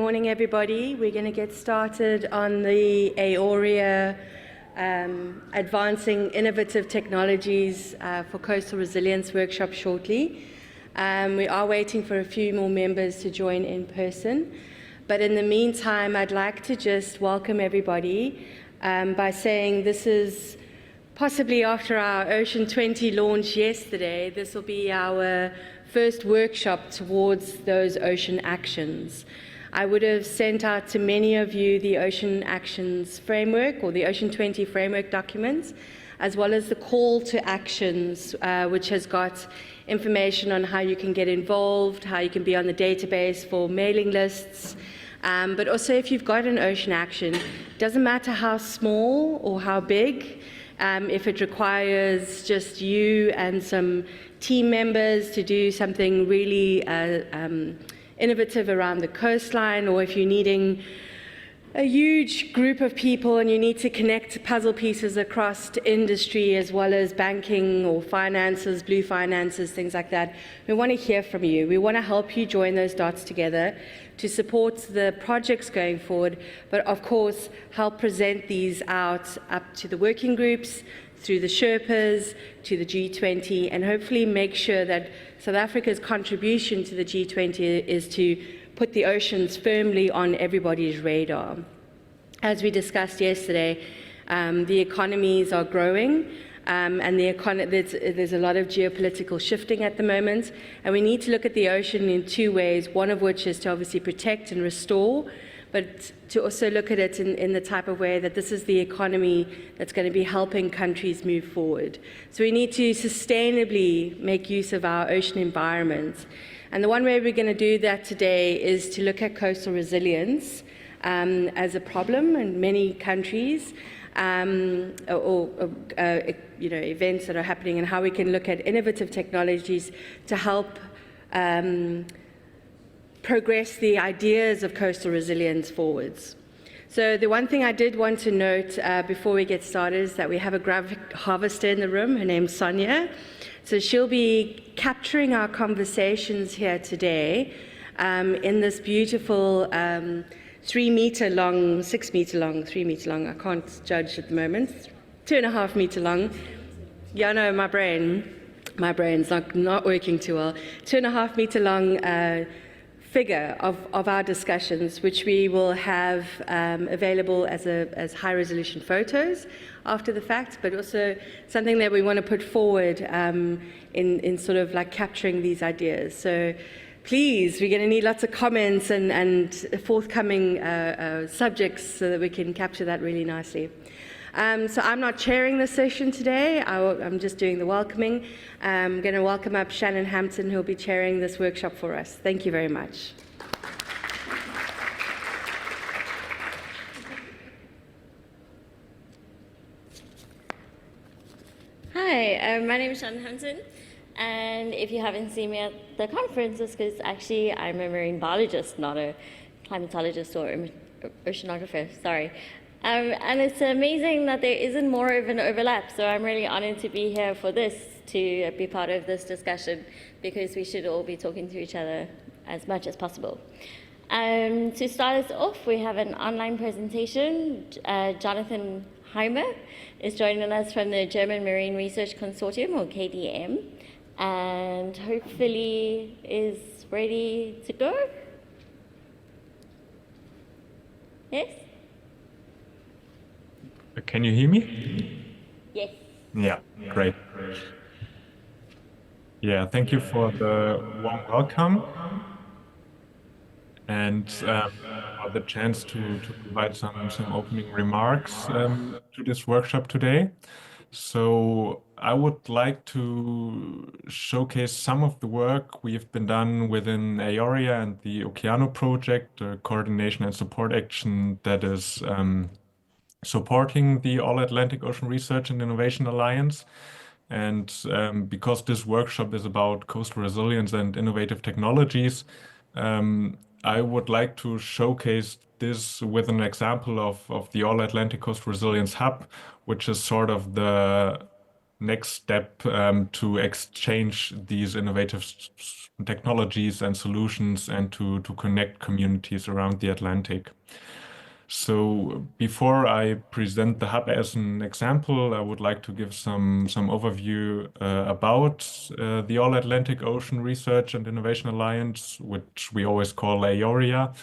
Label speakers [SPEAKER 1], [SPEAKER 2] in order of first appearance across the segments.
[SPEAKER 1] Morning, everybody. We're going to get started on the AAORIA Advancing Innovative Technologies for Coastal Resilience workshop shortly. We are waiting for a few more members to join in person. But in the meantime, I'd like to just welcome everybody by saying this is possibly after our Ocean20 launch yesterday, this will be our first workshop towards those ocean actions. I would have sent out to many of you the Ocean Actions Framework or the Ocean20 Framework documents, as well as the call to actions, which has got information on how you can get involved, how you can be on the database for mailing lists. But also if you've got an ocean action, it doesn't matter how small or how big, if it requires just you and some team members to do something really innovative around the coastline, or if you're needing a huge group of people and you need to connect puzzle pieces across to industry as well as banking or finances, blue finances, things like that. We want to hear from you. We want to help you join those dots together to support the projects going forward, but of course help present these out up to the working groups, through the Sherpas, to the G20, and hopefully make sure that South Africa's contribution to the G20 is to put the oceans firmly on everybody's radar. As we discussed yesterday, the economies are growing, and there's a lot of geopolitical shifting at the moment, and we need to look at the ocean in two ways, one of which is to obviously protect and restore, but to also look at it in the type of way that this is the economy that's going to be helping countries move forward. So we need to sustainably make use of our ocean environment. And the one way we're going to do that today is to look at coastal resilience as a problem in many countries, events that are happening, and how we can look at innovative technologies to help progress the ideas of coastal resilience forwards. So the one thing I did want to note before we get started is that we have a graphic harvester in the room. Her name's Sonia. So she'll be capturing our conversations here today in this beautiful 3 meter long, 6 meter long, 3 meter long, I can't judge at the moment, 2.5 meter long. Yeah, no, my brain's not working too well. 2.5 meter long figure of our discussions, which we will have available as high-resolution photos after the fact, but also something that we want to put forward in sort of like capturing these ideas. So please, we're going to need lots of comments and forthcoming subjects so that we can capture that really nicely. So I'm not chairing this session today. I'm just doing the welcoming. I'm going to welcome up Shannon Hampton, who will be chairing this workshop for us. Thank you very much.
[SPEAKER 2] Hi, my name is Shannon Hampton, and if you haven't seen me at the conference, it's because actually I'm a marine biologist, not a climatologist or oceanographer, sorry. And it's amazing that there isn't more of an overlap, so I'm really honored to be here for this, to be part of this discussion, because we should all be talking to each other as much as possible. To start us off, we have an online presentation. Jonathan Heimer is joining us from the German Marine Research Consortium, or KDM, and hopefully is ready to go. Yes?
[SPEAKER 3] Can you hear me?
[SPEAKER 2] Yes.
[SPEAKER 3] Yeah, great. Yeah, thank you for the warm welcome and for the chance to provide some opening remarks to this workshop today. So I would like to showcase some of the work we've been done within AAORIA and the Oceano project, the coordination and support action that is supporting the All-Atlantic Ocean Research and Innovation Alliance. And because this workshop is about coastal resilience and innovative technologies, I would like to showcase this with an example of the All-Atlantic Coastal Resilience Hub, which is sort of the next step to exchange these innovative technologies and solutions and to connect communities around the Atlantic. So before I present the hub as an example, I would like to give some overview about the All Atlantic Ocean Research and Innovation Alliance, which we always call AAORIA.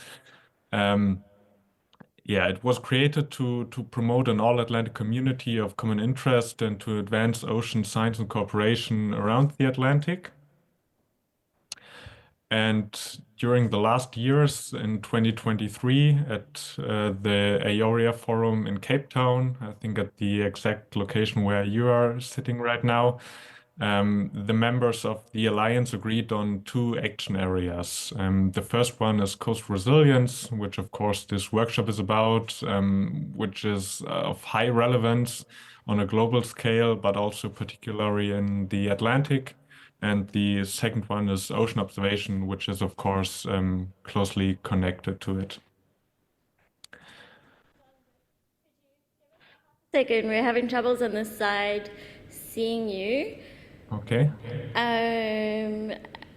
[SPEAKER 3] Yeah, it was created to promote an all-Atlantic community of common interest and to advance ocean science and cooperation around the Atlantic. And during the last years in 2023 at the AAORIA Forum in Cape Town, I think at the exact location where you are sitting right now, the members of the Alliance agreed on two action areas. The first one is coastal resilience, which of course this workshop is about, which is of high relevance on a global scale, but also particularly in the Atlantic. And the second one is ocean observation, which is, of course, closely connected to it.
[SPEAKER 2] Second, we're having troubles on this side seeing you.
[SPEAKER 3] Okay.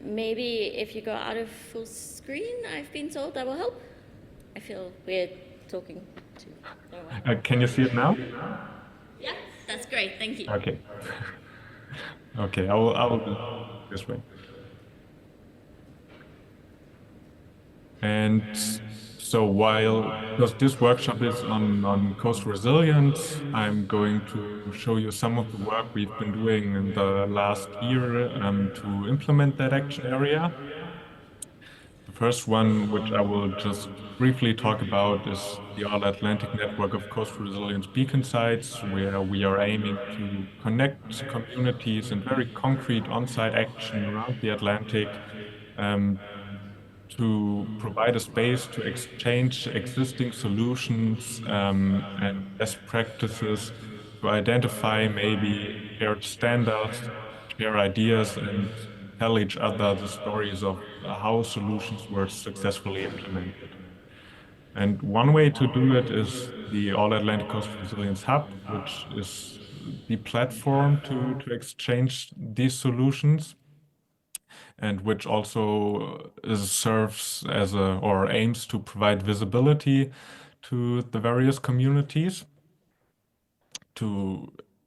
[SPEAKER 2] Maybe if you go out of full screen, I've been told that will help. I feel weird talking to no one.
[SPEAKER 3] Can you see it now?
[SPEAKER 2] Yeah, that's great. Thank you.
[SPEAKER 3] Okay. Okay, I will do it this way. And so because this workshop is on coastal resilience, I'm going to show you some of the work we've been doing in the last year to implement that action area. The first one, which I will just briefly talk about, is the All-Atlantic Network of Coastal Resilience Beacon Sites, where we are aiming to connect communities in very concrete on-site action around the Atlantic to provide a space to exchange existing solutions and best practices, to identify maybe shared standards, share ideas, and tell each other the stories of how solutions were successfully implemented. And one way to do it is the All Atlantic Coast Resilience Hub, which is the platform to exchange these solutions, and which also serves as or aims to provide visibility to the various communities,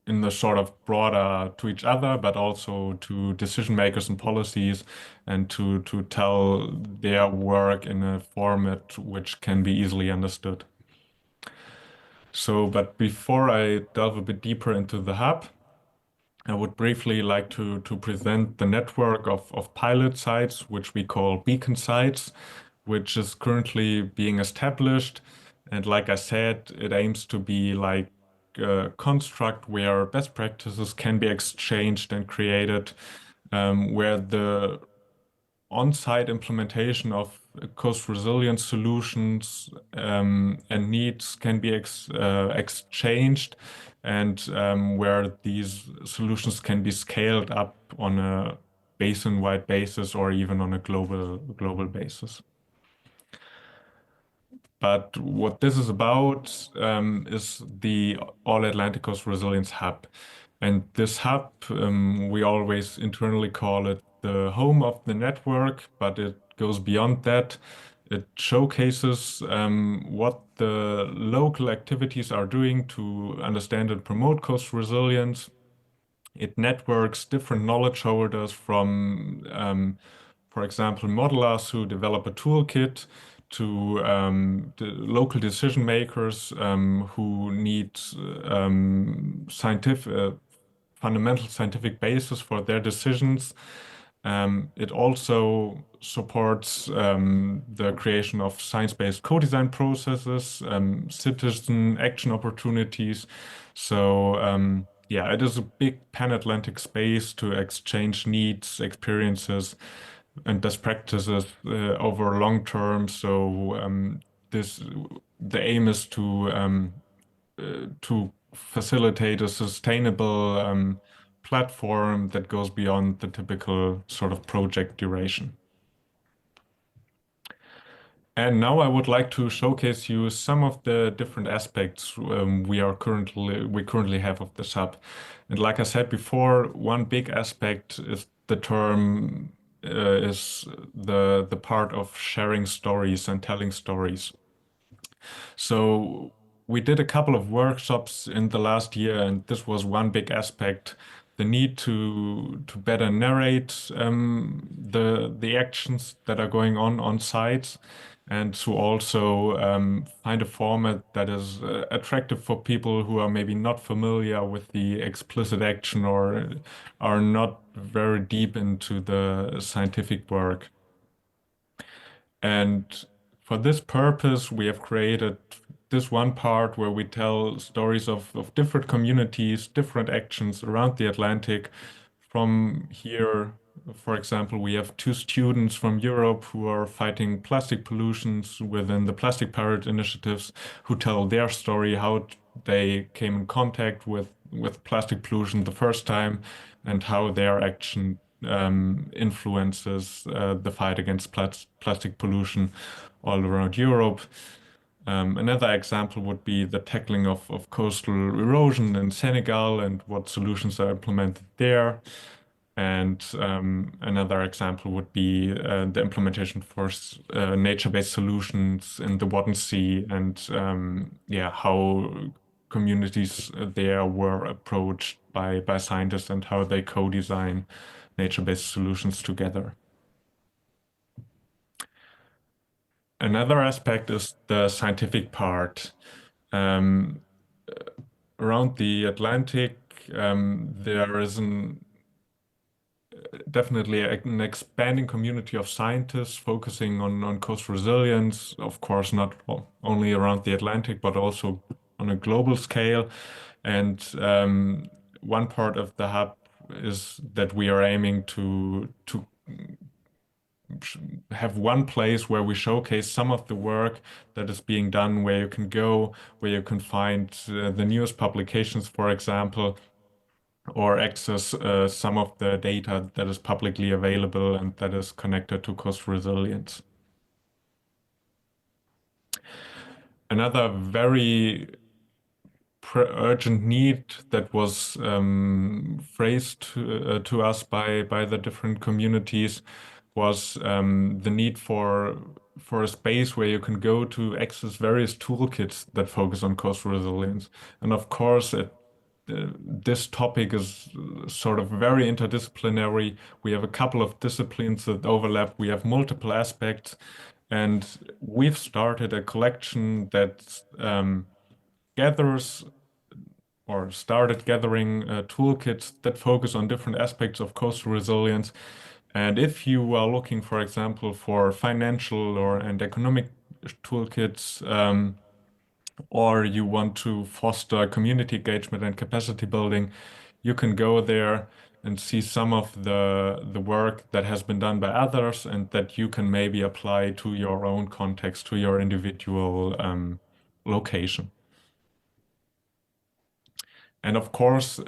[SPEAKER 3] in the sort of broader to each other, but also to decision makers and policies, and to tell their work in a format which can be easily understood. So, but before I delve a bit deeper into the hub, I would briefly like to present the network of pilot sites, which we call beacon sites, which is currently being established. And like I said, it aims to be like a construct where best practices can be exchanged and created, where the on-site implementation of coast resilience solutions and needs can be exchanged, and where these solutions can be scaled up on a basin-wide basis or even on a global basis. But what this is about is the All Atlantic Coast Resilience Hub. And this hub, we always internally call it the home of the network, but it goes beyond that. It showcases what the local activities are doing to understand and promote coastal resilience. It networks different knowledge holders from, for example, modelers who develop a toolkit to the local decision makers who need fundamental scientific basis for their decisions. It also supports the creation of science-based co-design processes, citizen action opportunities. So yeah, it is a big pan-Atlantic space to exchange needs, experiences, and best practices over long term. So the aim is to facilitate a sustainable platform that goes beyond the typical sort of project duration. And now I would like to showcase you some of the different aspects we currently have of this hub. And like I said before, one big aspect is the term is the part of sharing stories and telling stories. So we did a couple of workshops in the last year, and this was one big aspect, the need to better narrate the actions that are going on site, and to also find a format that is attractive for people who are maybe not familiar with the explicit action or are not very deep into the scientific work. And for this purpose, we have created this one part where we tell stories of different communities, different actions around the Atlantic. From here, for example, we have two students from Europe who are fighting plastic pollutions within the Plastic Pirate initiatives, who tell their story, how they came in contact with plastic pollution the first time, and how their action influences the fight against plastic pollution all around Europe. Another example would be the tackling of coastal erosion in Senegal and what solutions are implemented there. And another example would be the implementation for nature-based solutions in the Wadden Sea, and yeah, how communities there were approached by scientists and how they co-design nature-based solutions together. Another aspect is the scientific part. Um, Around the Atlantic, there is definitely an expanding community of scientists focusing on coast resilience, of course, not only around the Atlantic, but also on a global scale. And one part of the hub is that we are aiming to have one place where we showcase some of the work that is being done, where you can go, where you can find the newest publications, for example, or access some of the data that is publicly available and that is connected to coast resilience. Another very urgent need that was phrased to us by the different communities was the need for a space where you can go to access various toolkits that focus on coastal resilience. And of course, this topic is sort of very interdisciplinary. We have a couple of disciplines that overlap. We have multiple aspects, and we've started a collection that gathers or started gathering toolkits that focus on different aspects of coastal resilience. And if you are looking, for example, for financial and economic toolkits, or you want to foster community engagement and capacity building, you can go there and see some of the work that has been done by others and that you can maybe apply to your own context, to your individual location. And of course,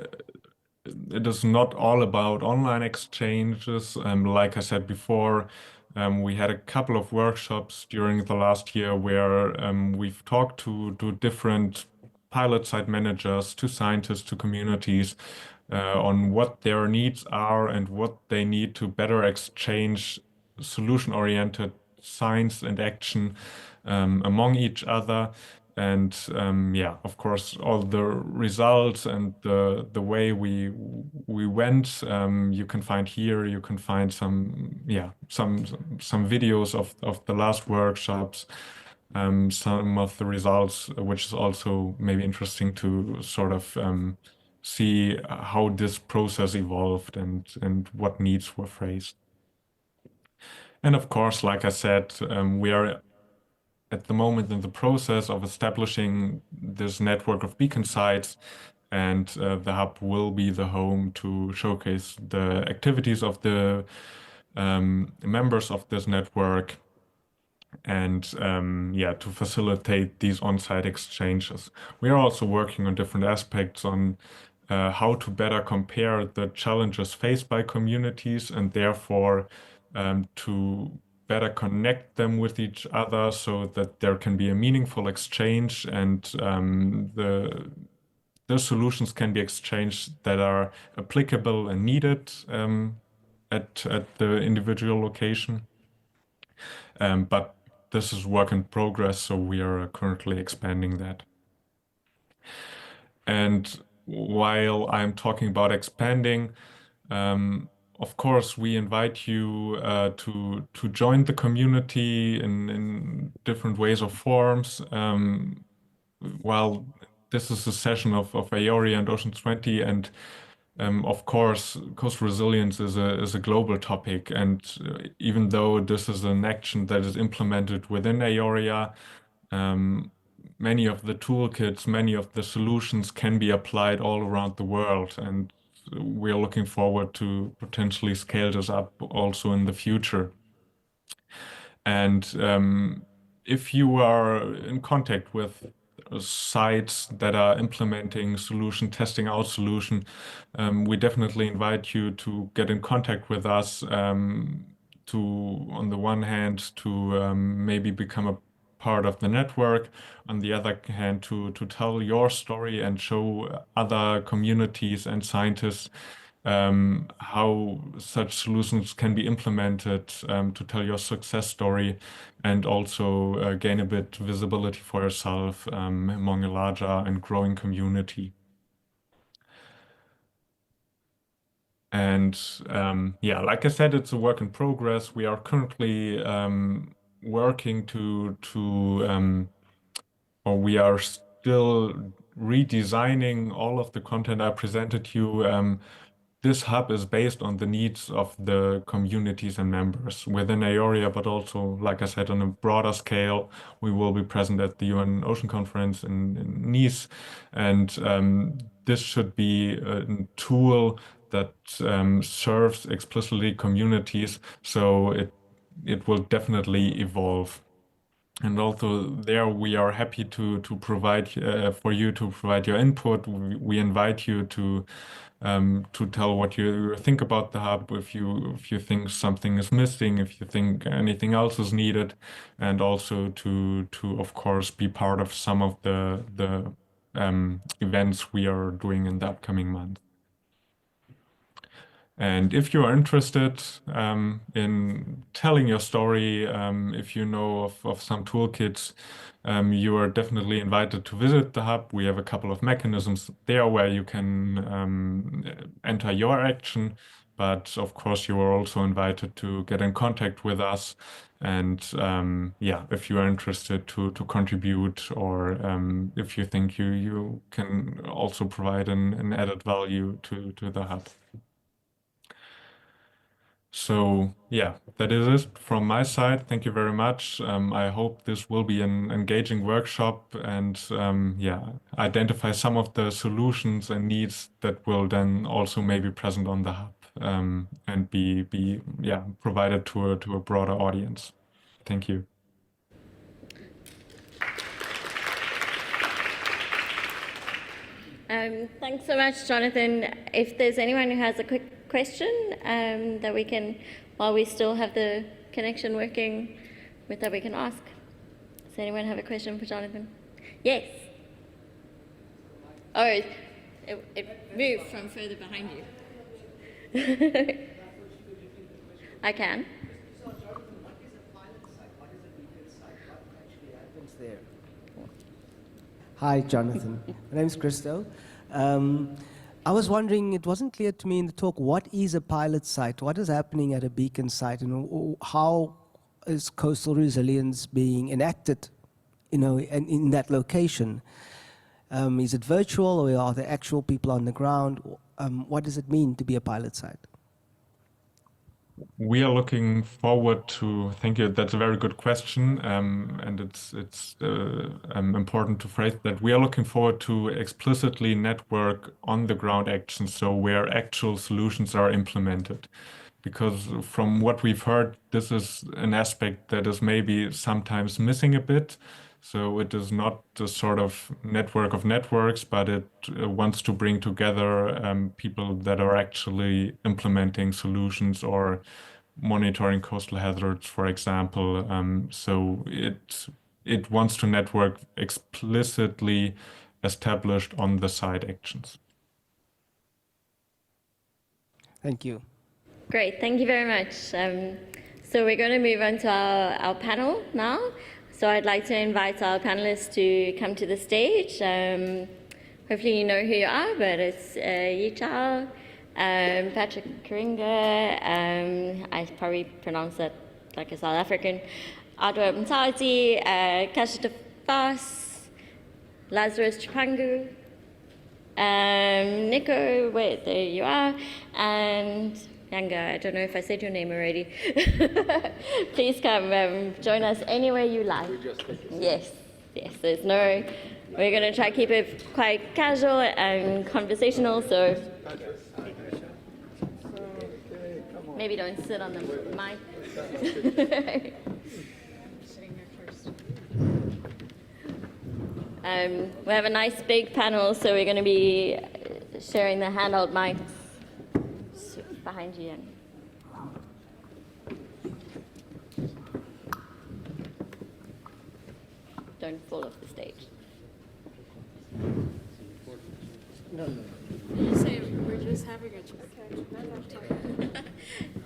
[SPEAKER 3] it is not all about online exchanges. Like I said before, we had a couple of workshops during the last year where we've talked to different pilot site managers, to scientists, to communities on what their needs are and what they need to better exchange solution-oriented science and action among each other. And yeah, of course, all the results and the way we went, you can find here. You can find some some videos of the last workshops, some of the results, which is also maybe interesting to sort of see how this process evolved and what needs were phrased. And of course, like I said, we are at the moment in the process of establishing this network of beacon sites, and the hub will be the home to showcase the activities of the members of this network and yeah, to facilitate these on-site exchanges. We are also working on different aspects on how to better compare the challenges faced by communities and therefore to better connect them with each other so that there can be a meaningful exchange, and the solutions can be exchanged that are applicable and needed at the individual location. But this is work in progress, so we are currently expanding that. And while I'm talking about expanding, of course, we invite you to join the community in different ways or forms. While this is a session of AAORIA and Ocean20, and of course, coastal resilience is a global topic, and even though this is an action that is implemented within AAORIA, many of the toolkits, many of the solutions can be applied all around the world, and we are looking forward to potentially scale this up also in the future. And if you are in contact with sites that are implementing solution, testing out solution, we definitely invite you to get in contact with us to, on the one hand, to maybe become a part of the network, on the other hand, to tell your story and show other communities and scientists how such solutions can be implemented, to tell your success story, and also gain a bit visibility for yourself among a larger and growing community. And yeah, like I said, it's a work in progress. We are currently working or we are still redesigning all of the content I presented you. This hub is based on the needs of the communities and members within AAORIA, but also, like I said, on a broader scale. We will be present at the UN Ocean Conference in Nice, and this should be a tool that serves explicitly communities, so it will definitely evolve. And also there we are happy to provide for you to provide your input. We invite you to tell what you think about the hub, if you think something is missing, if you think anything else is needed, and also to of course be part of some of the events we are doing in the upcoming month. And if you are interested in telling your story, if you know of some toolkits, you are definitely invited to visit the hub. We have a couple of mechanisms there where you can enter your action, but of course you are also invited to get in contact with us. And yeah, if you are interested to contribute, or if you think you can also provide an added value to the hub. So yeah, that is it from my side. Thank you very much. I hope this will be an engaging workshop, and yeah, identify some of the solutions and needs that will then also maybe present on the hub, and be yeah, provided to a broader audience. Thank you.
[SPEAKER 2] Thanks so much, Jonathan. If there's anyone who has a quick question that we can, while we still have the connection working, that we can ask. Does anyone have a question for Jonathan? Yes. Oh, it moved from further behind you. I can.
[SPEAKER 4] So, Jonathan, what is a pilot site? What is a beacon site? What actually happens there? Hi, Jonathan. My name is Christo. I was wondering, it wasn't clear to me in the talk, what is a pilot site? What is happening at a beacon site? And how is coastal resilience being enacted, in that location? Is it virtual, or are there actual people on the ground? What does it mean to be a pilot site?
[SPEAKER 3] We are looking forward to, thank you, that's a very good question, and it's important to phrase that. We are looking forward to explicitly network on the ground actions, so where actual solutions are implemented. Because from what we've heard, this is an aspect that is maybe sometimes missing a bit. So it is not a sort of network of networks, but it wants to bring together people that are actually implementing solutions or monitoring coastal hazards, for example. So it wants to network explicitly established on the site actions.
[SPEAKER 4] Thank you.
[SPEAKER 2] Great, thank you very much. So we're going to move on to our panel now. So I'd like to invite our panelists to come to the stage. Hopefully you know who you are, but it's Yi Chao, Patrick Karinga, I probably pronounced that like a South African, Adwa Mtati, Kashita Fas, Lazarus Chipangu, Nico, wait, there you are, and Yanga, I don't know if I said your name already. Please come join us anywhere you like. Yes, there's no, we're going to try to keep it quite casual and conversational, so maybe don't sit on the mic. We have a nice big panel, so we're going to be sharing the handheld mics behind you. Don't fall off the stage.
[SPEAKER 5] No. You say we're just having a chat.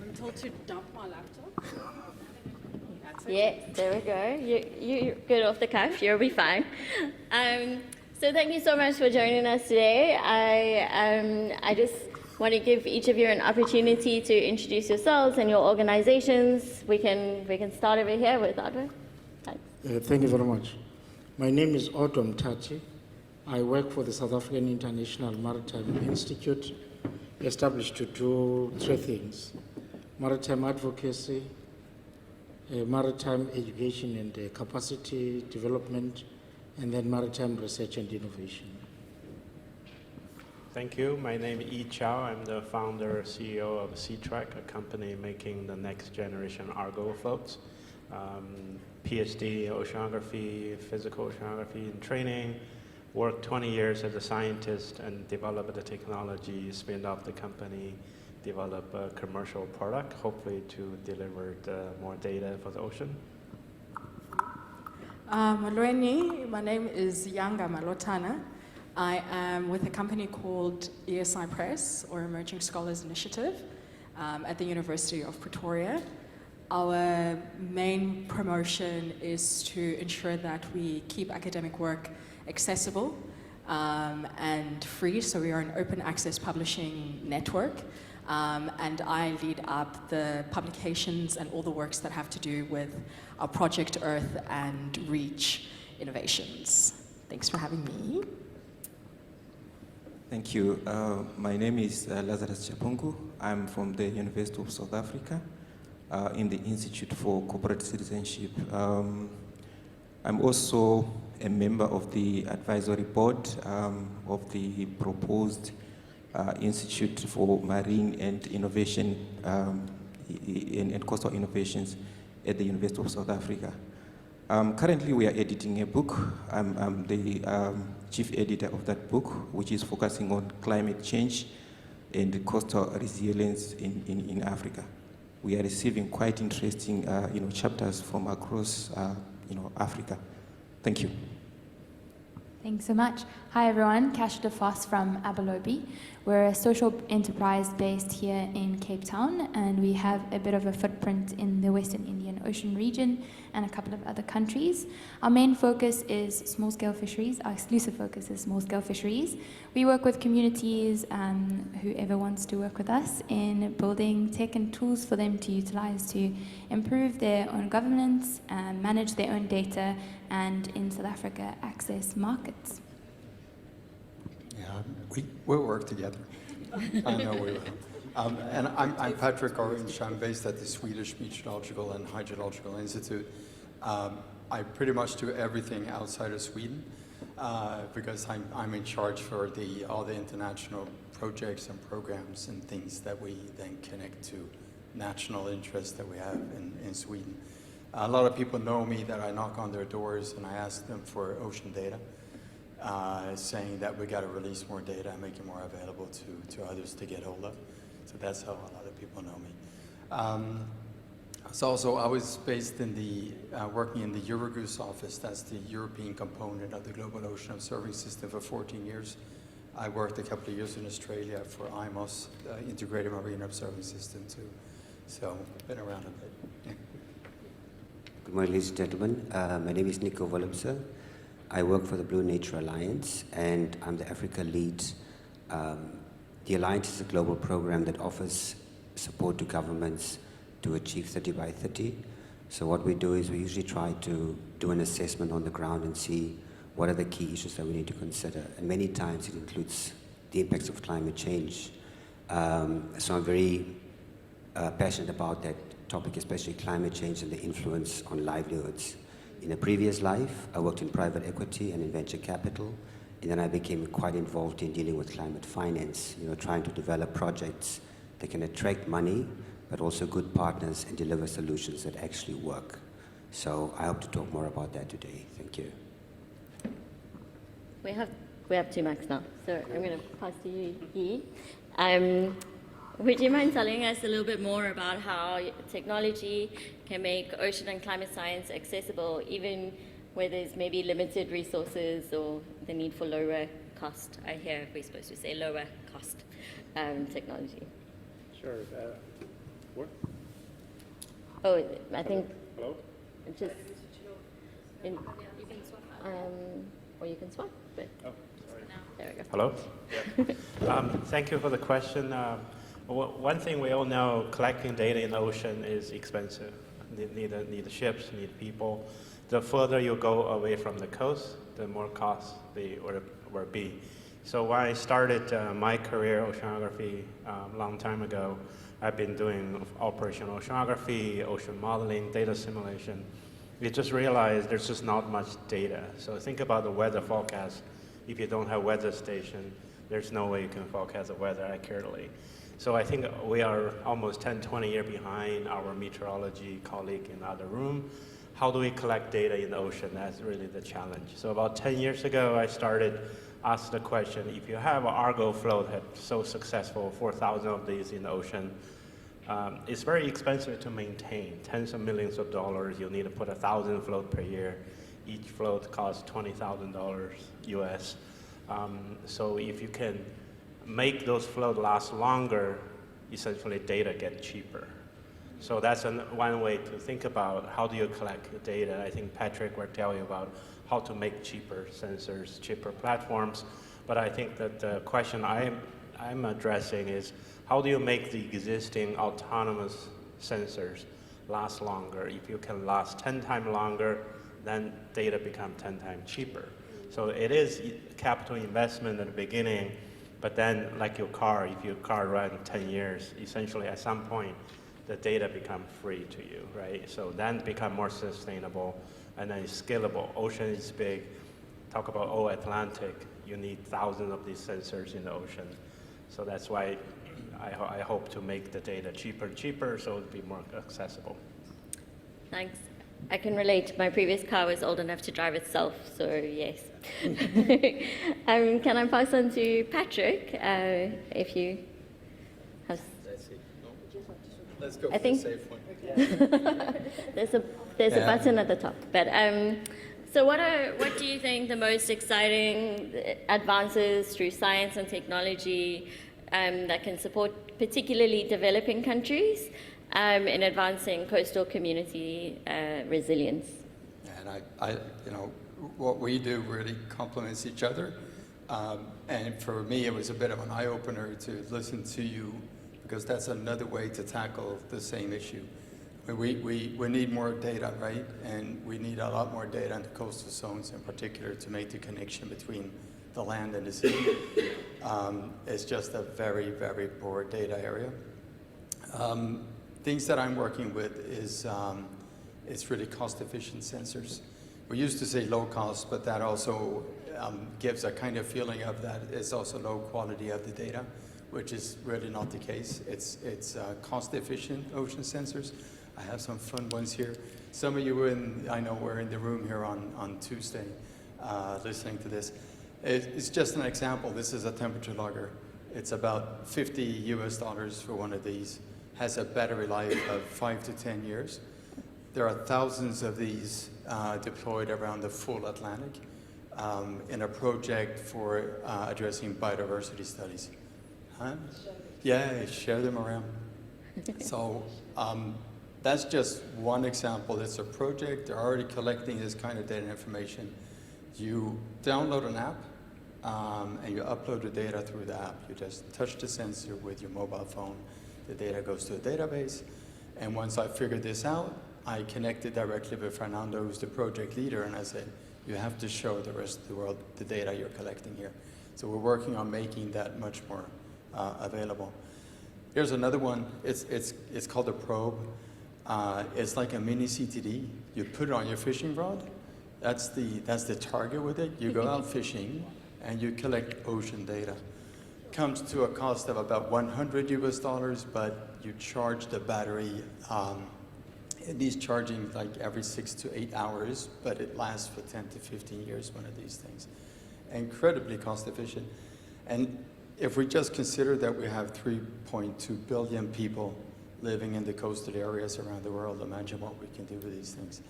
[SPEAKER 5] I'm told to dump my laptop.
[SPEAKER 2] Yeah, there we go. You're good off the cuff. You'll be fine. So thank you so much for joining us today. I just want to give each of you an opportunity to introduce yourselves and your organizations. We can start over here with Adwa. Thanks.
[SPEAKER 6] Thank you very much. My name is Otto Mtati. I work for the South African International Maritime Institute, established to do three things: maritime advocacy, maritime education and capacity development, and then maritime research and innovation.
[SPEAKER 7] Thank you. My name is Yi Chao. I'm the founder, CEO of CTICC, a company making the next generation Argo floats. PhD oceanography, physical oceanography and training. Worked 20 years as a scientist and developed the technology, spinned off the company, develop a commercial product, hopefully to deliver more data for the ocean.
[SPEAKER 5] Malweni, my name is Yanga Malotana. I am with a company called ESI Press, or Emerging Scholars Initiative, at the University of Pretoria. Our main promotion is to ensure that we keep academic work accessible and free, so we are an open access publishing network. And I lead up the publications and all the works that have to do with our Project Earth and REACH innovations. Thanks for having me.
[SPEAKER 8] Thank you. My name is Lazarus Chipangu. I'm from the University of South Africa in the Institute for Corporate Citizenship. I'm also a member of the advisory board of the proposed Institute for Marine and Innovation and Coastal Innovations at the University of South Africa. Currently, we are editing a book. I'm the chief editor of that book, which is focusing on climate change and coastal resilience in Africa. We are receiving quite interesting chapters from across Africa. Thank you.
[SPEAKER 9] Thanks so much. Hi everyone, Kashita Fas from Abalobi. We're a social enterprise based here in Cape Town, and we have a bit of a footprint in the Western Indian Ocean region and a couple of other countries. Our main focus is small-scale fisheries. Our exclusive focus is small-scale fisheries. We work with communities, whoever wants to work with us, in building tech and tools for them to utilize to improve their own governance, manage their own data, and in South Africa, access markets.
[SPEAKER 10] Yeah, we'll work together. I know we will. And I'm Patrick Orange. I'm based at the Swedish Meteorological and Hydrological Institute. I pretty much do everything outside of Sweden because I'm in charge for all the international projects and programs and things that we then connect to national interests that we have in Sweden. A lot of people know me that I knock on their doors and I ask them for ocean data, saying that we got to release more data and make it more available to others to get hold of. So that's how a lot of people know me. So I was based in the, working in the Eurogoose office. That's the European component of the Global Ocean Observing System for 14 years. I worked a couple of years in Australia for IMOS, Integrated Marine Observing System too. So been around a bit.
[SPEAKER 11] Good morning, ladies and gentlemen. My name is Nico Wollemse. I work for the Blue Nature Alliance, and I'm the Africa lead. The Alliance is a global program that offers support to governments to achieve 30 by 30. So what we do is we usually try to do an assessment on the ground and see what are the key issues that we need to consider. And many times it includes the impacts of climate change. So I'm very passionate about that topic, especially climate change and the influence on livelihoods. In a previous life, I worked in private equity and in venture capital, and then I became quite involved in dealing with climate finance, trying to develop projects that can attract money, but also good partners and deliver solutions that actually work. So I hope to talk more about that today. Thank you.
[SPEAKER 2] We have two mics now, so I'm going to pass to you, Yi. Would you mind telling us a little bit more about how technology can make ocean and climate science accessible, even where there's maybe limited resources or the need for lower cost? I hear we're supposed to say lower cost technology.
[SPEAKER 7] Sure.
[SPEAKER 2] Oh, I think
[SPEAKER 7] Hello?
[SPEAKER 2] just in, or you can swap. But
[SPEAKER 7] Oh, sorry.
[SPEAKER 2] there we go.
[SPEAKER 7] Hello? Yeah. Thank you for the question. One thing we all know, collecting data in the ocean is expensive. Need ships, need people. The further you go away from the coast, the more cost they will be. So when I started my career oceanography a long time ago, I've been doing operational oceanography, ocean modeling, data simulation. We just realized there's just not much data. So think about the weather forecast. If you don't have weather station, there's no way you can forecast the weather accurately. So I think we are almost 10, 20 years behind our meteorology colleague in the other room. How do we collect data in the ocean? That's really the challenge. So about 10 years ago, I started ask the question, if you have an Argo float that's so successful, 4,000 of these in the ocean, it's very expensive to maintain, tens of millions of dollars. You'll need to put 1,000 float per year. Each float costs $20,000 US. So if you can make those floats last longer, essentially data get cheaper. So that's one way to think about how do you collect the data. I think Patrick will tell you about how to make cheaper sensors, cheaper platforms. But I think that the question I'm addressing is how do you make the existing autonomous sensors last longer? If you can last 10 times longer, then data become 10 times cheaper. So it is capital investment at the beginning, but then like your car, if your car runs 10 years, essentially at some point, the data become free to you, right? So then become more sustainable and then scalable. Ocean is big. Talk about Atlantic. You need thousands of these sensors in the ocean. So that's why I hope to make the data cheaper and cheaper so it'll be more accessible.
[SPEAKER 2] Thanks. I can relate. My previous car was old enough to drive itself, so yes. Can I pass on to Patrick, if you have...
[SPEAKER 10] Let's go
[SPEAKER 2] I
[SPEAKER 10] for
[SPEAKER 2] think
[SPEAKER 10] the safe one.
[SPEAKER 2] there's a button at the top. But so what do you think the most exciting advances through science and technology that can support particularly developing countries in advancing coastal community resilience?
[SPEAKER 10] And what we do really complements each other. And for me, it was a bit of an eye-opener to listen to you, because that's another way to tackle the same issue. We need more data, right? And we need a lot more data on the coastal zones in particular to make the connection between the land and the sea. It's just a very, very poor data area. Things that I'm working with is it's really cost-efficient sensors. We used to say low cost, but that also gives a kind of feeling of that it's also low quality of the data, which is really not the case. It's cost-efficient ocean sensors. I have some fun ones here. Some of you I know were in the room here on Tuesday listening to this. It's just an example. This is a temperature logger. It's about $50 US for one of these. has a battery life of 5 to 10 years. There are thousands of these deployed around the full Atlantic in a project for addressing biodiversity studies. Huh? Yeah, share them around. So that's just one example. It's a project. They're already collecting this kind of data information. You download an app and you upload the data through the app. You just touch the sensor with your mobile phone. The data goes to a database. And once I figured this out, I connected directly with Fernando, who's the project leader, and I said, you have to show the rest of the world the data you're collecting here. So we're working on making that much more available. Here's another one. It's called a probe. It's like a mini CTD. You put it on your fishing rod. That's the target with it. You go out fishing and you collect ocean data. Comes to a cost of about $100 US, but you charge the battery. It is charging like every 6 to 8 hours, but it lasts for 10 to 15 years, one of these things. Incredibly cost efficient. And if we just consider that we have 3.2 billion people living in the coastal areas around the world, imagine what we can do with these things.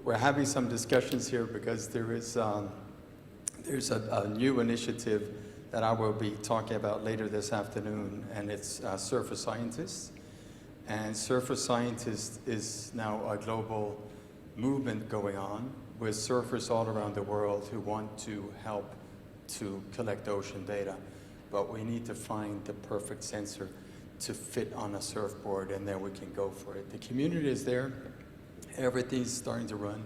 [SPEAKER 10] We're having some discussions here because there's a new initiative that I will be talking about later this afternoon, and it's surface scientists. And surface scientists is now a global movement going on with surfers all around the world who want to help to collect ocean data. But we need to find the perfect sensor to fit on a surfboard, and then we can go for it. The community is there. Everything's starting to run.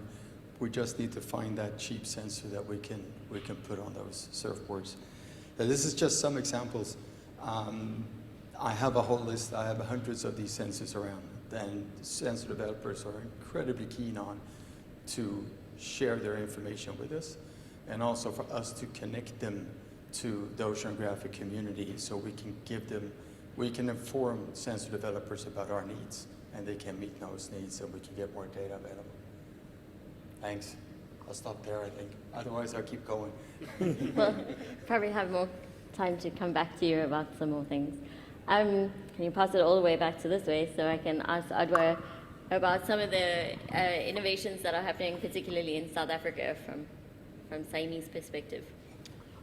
[SPEAKER 10] We just need to find that cheap sensor that we can put on those surfboards. Now, this is just some examples. I have a whole list. I have hundreds of these sensors around, and sensor developers are incredibly keen on to share their information with us, and also for us to connect them to the oceanographic community so we can inform sensor developers about our needs, and they can meet those needs, and we can get more data available. Thanks. I'll stop there, I think. Otherwise, I'll keep going.
[SPEAKER 2] Well, probably have more time to come back to you about some more things. Can you pass it all the way back to this way so I can ask Adwa about some of the innovations that are happening, particularly in South Africa from Siamese perspective?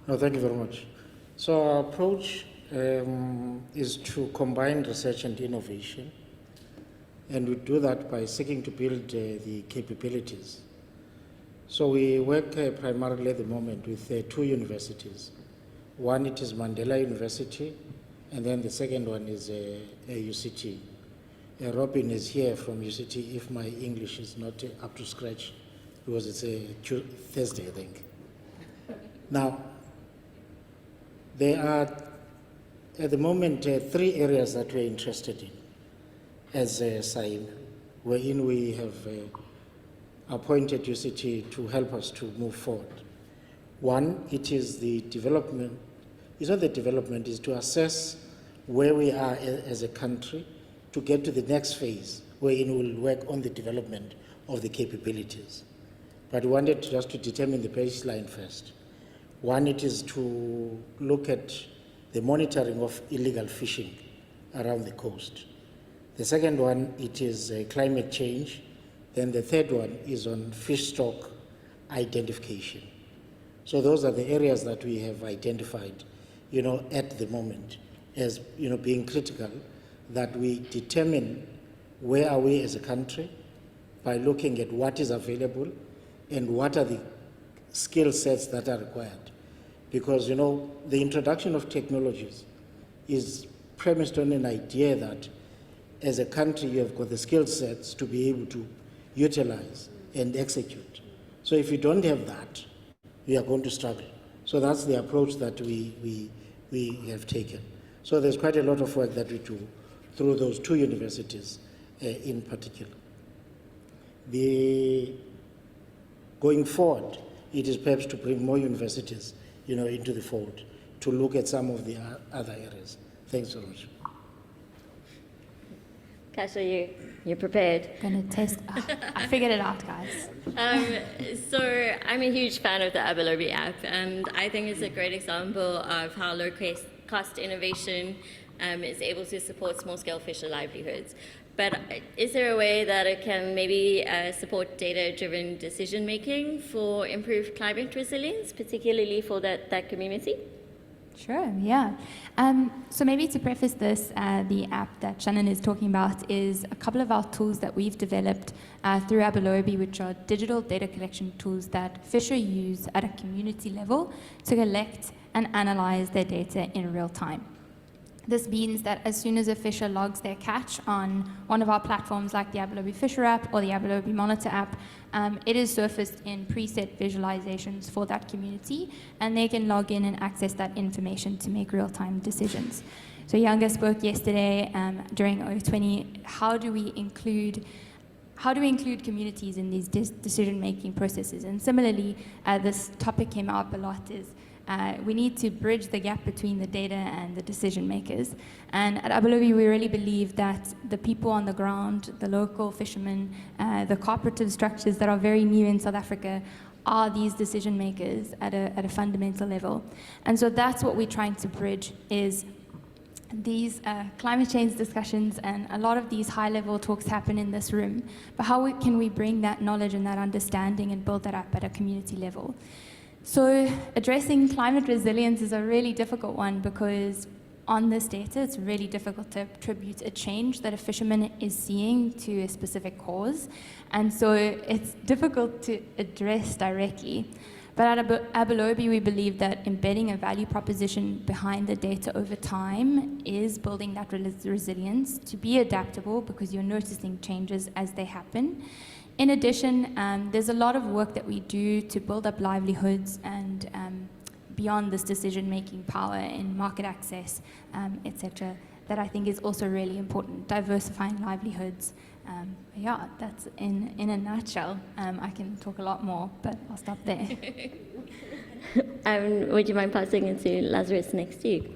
[SPEAKER 6] No, thank you very much. So our approach is to combine research and innovation, and we do that by seeking to build the capabilities. So we work primarily at the moment with 2 universities. One, it is Mandela University, and then the second one is UCT. Robin is here from UCT if my English is not up to scratch, because it's a Thursday, I think. Now, there are, at the moment, 3 areas that we're interested in as SAIM, wherein we have appointed UCT to help us to move forward. One, it is the development. It's not the development, it's to assess where we are as a country to get to the next phase, wherein we'll work on the development of the capabilities. But we wanted just to determine the baseline first. One, it is to look at the monitoring of illegal fishing around the coast. The second one, it is climate change. Then the third one is on fish stock identification. So those are the areas that we have identified, at the moment as, being critical, that we determine where are we as a country by looking at what is available and what are the skill sets that are required. Because, the introduction of technologies is premised on an idea that as a country you have got the skill sets to be able to utilize and execute. So if you don't have that, you are going to struggle. So that's the approach that we have taken. So there's quite a lot of work that we do through those 2 universities in particular. Going forward, it is perhaps to bring more universities, into the fold to look at some of the other areas. Thanks so much.
[SPEAKER 2] Kasha, you're prepared.
[SPEAKER 9] Gonna test. I figured it out, guys.
[SPEAKER 2] So I'm a huge fan of the AAORIA app, and I think it's a great example of how low-cost innovation is able to support small-scale fisher livelihoods. But is there a way that it can maybe support data-driven decision-making for improved climate resilience, particularly for that community?
[SPEAKER 9] Sure, yeah. So maybe to preface this, the app that Shannon is talking about is a couple of our tools that we've developed through AAORIA, which are digital data collection tools that fisher use at a community level to collect and analyze their data in real time. This means that as soon as a fisher logs their catch on one of our platforms like the AAORIA Fisher app or the AAORIA Monitor app, it is surfaced in preset visualizations for that community, and they can log in and access that information to make real-time decisions. So Yanga spoke yesterday during O20, how do we include communities in these decision-making processes? And similarly, this topic came up a lot is we need to bridge the gap between the data and the decision makers. And at AAORIA, we really believe that the people on the ground, the local fishermen, the cooperative structures that are very new in South Africa are these decision makers at a fundamental level. And so that's what we're trying to bridge is these climate change discussions, and a lot of these high-level talks happen in this room. But how can we bring that knowledge and that understanding and build that up at a community level? So addressing climate resilience is a really difficult one because on this data, it's really difficult to attribute a change that a fisherman is seeing to a specific cause. And so it's difficult to address directly. But at AAORIA, we believe that embedding a value proposition behind the data over time is building that resilience to be adaptable because you're noticing changes as they happen. In addition, there's a lot of work that we do to build up livelihoods and beyond this decision-making power in market access, etc., that I think is also really important, diversifying livelihoods. Yeah, that's in a nutshell. I can talk a lot more, but I'll stop there.
[SPEAKER 2] Would you mind passing it to Lazarus next to you?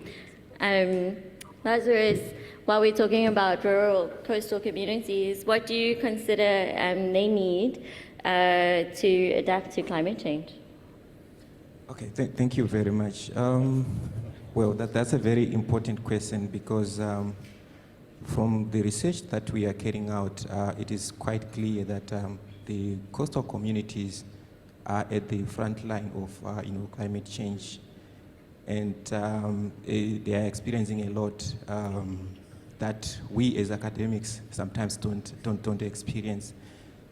[SPEAKER 2] Lazarus, while we're talking about rural coastal communities, what do you consider they need to adapt to climate change?
[SPEAKER 8] Okay, thank you very much. Well, that's a very important question because from the research that we are carrying out, it is quite clear that the coastal communities are at the front line of climate change, and they are experiencing a lot that we as academics sometimes don't experience.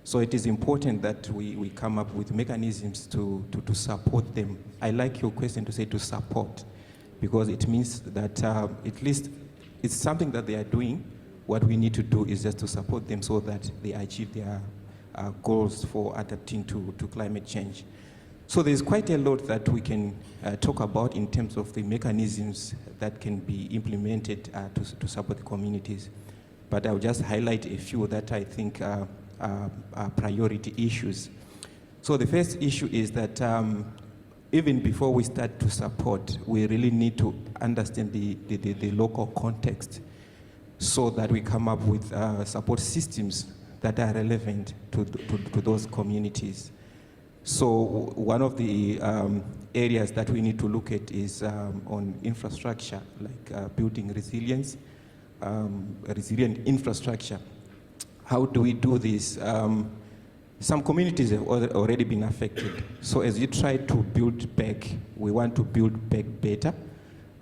[SPEAKER 8] So it is important that we come up with mechanisms to support them. I like your question to say to support, because it means that at least it's something that they are doing. What we need to do is just to support them so that they achieve their goals for adapting to climate change. So there's quite a lot that we can talk about in terms of the mechanisms that can be implemented to support the communities. But I'll just highlight a few that I think are priority issues. So the first issue is that even before we start to support, we really need to understand the local context so that we come up with support systems that are relevant to those communities. So one of the areas that we need to look at is on infrastructure, like building resilience, resilient infrastructure. How do we do this? Some communities have already been affected. So as you try to build back, we want to build back better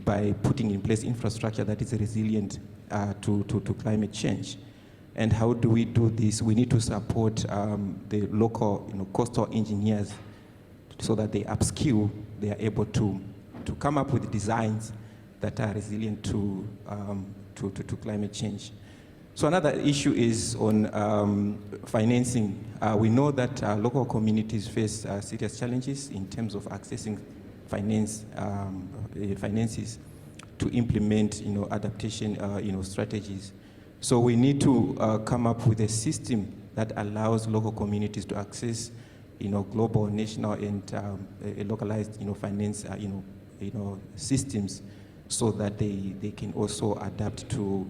[SPEAKER 8] by putting in place infrastructure that is resilient to climate change. And how do we do this? We need to support the local coastal engineers so that they upskill, they are able to come up with designs that are resilient to climate change. So another issue is on financing. We know that local communities face serious challenges in terms of accessing finances to implement adaptation strategies. So we need to come up with a system that allows local communities to access global, national, and localized finance systems so that they can also adapt to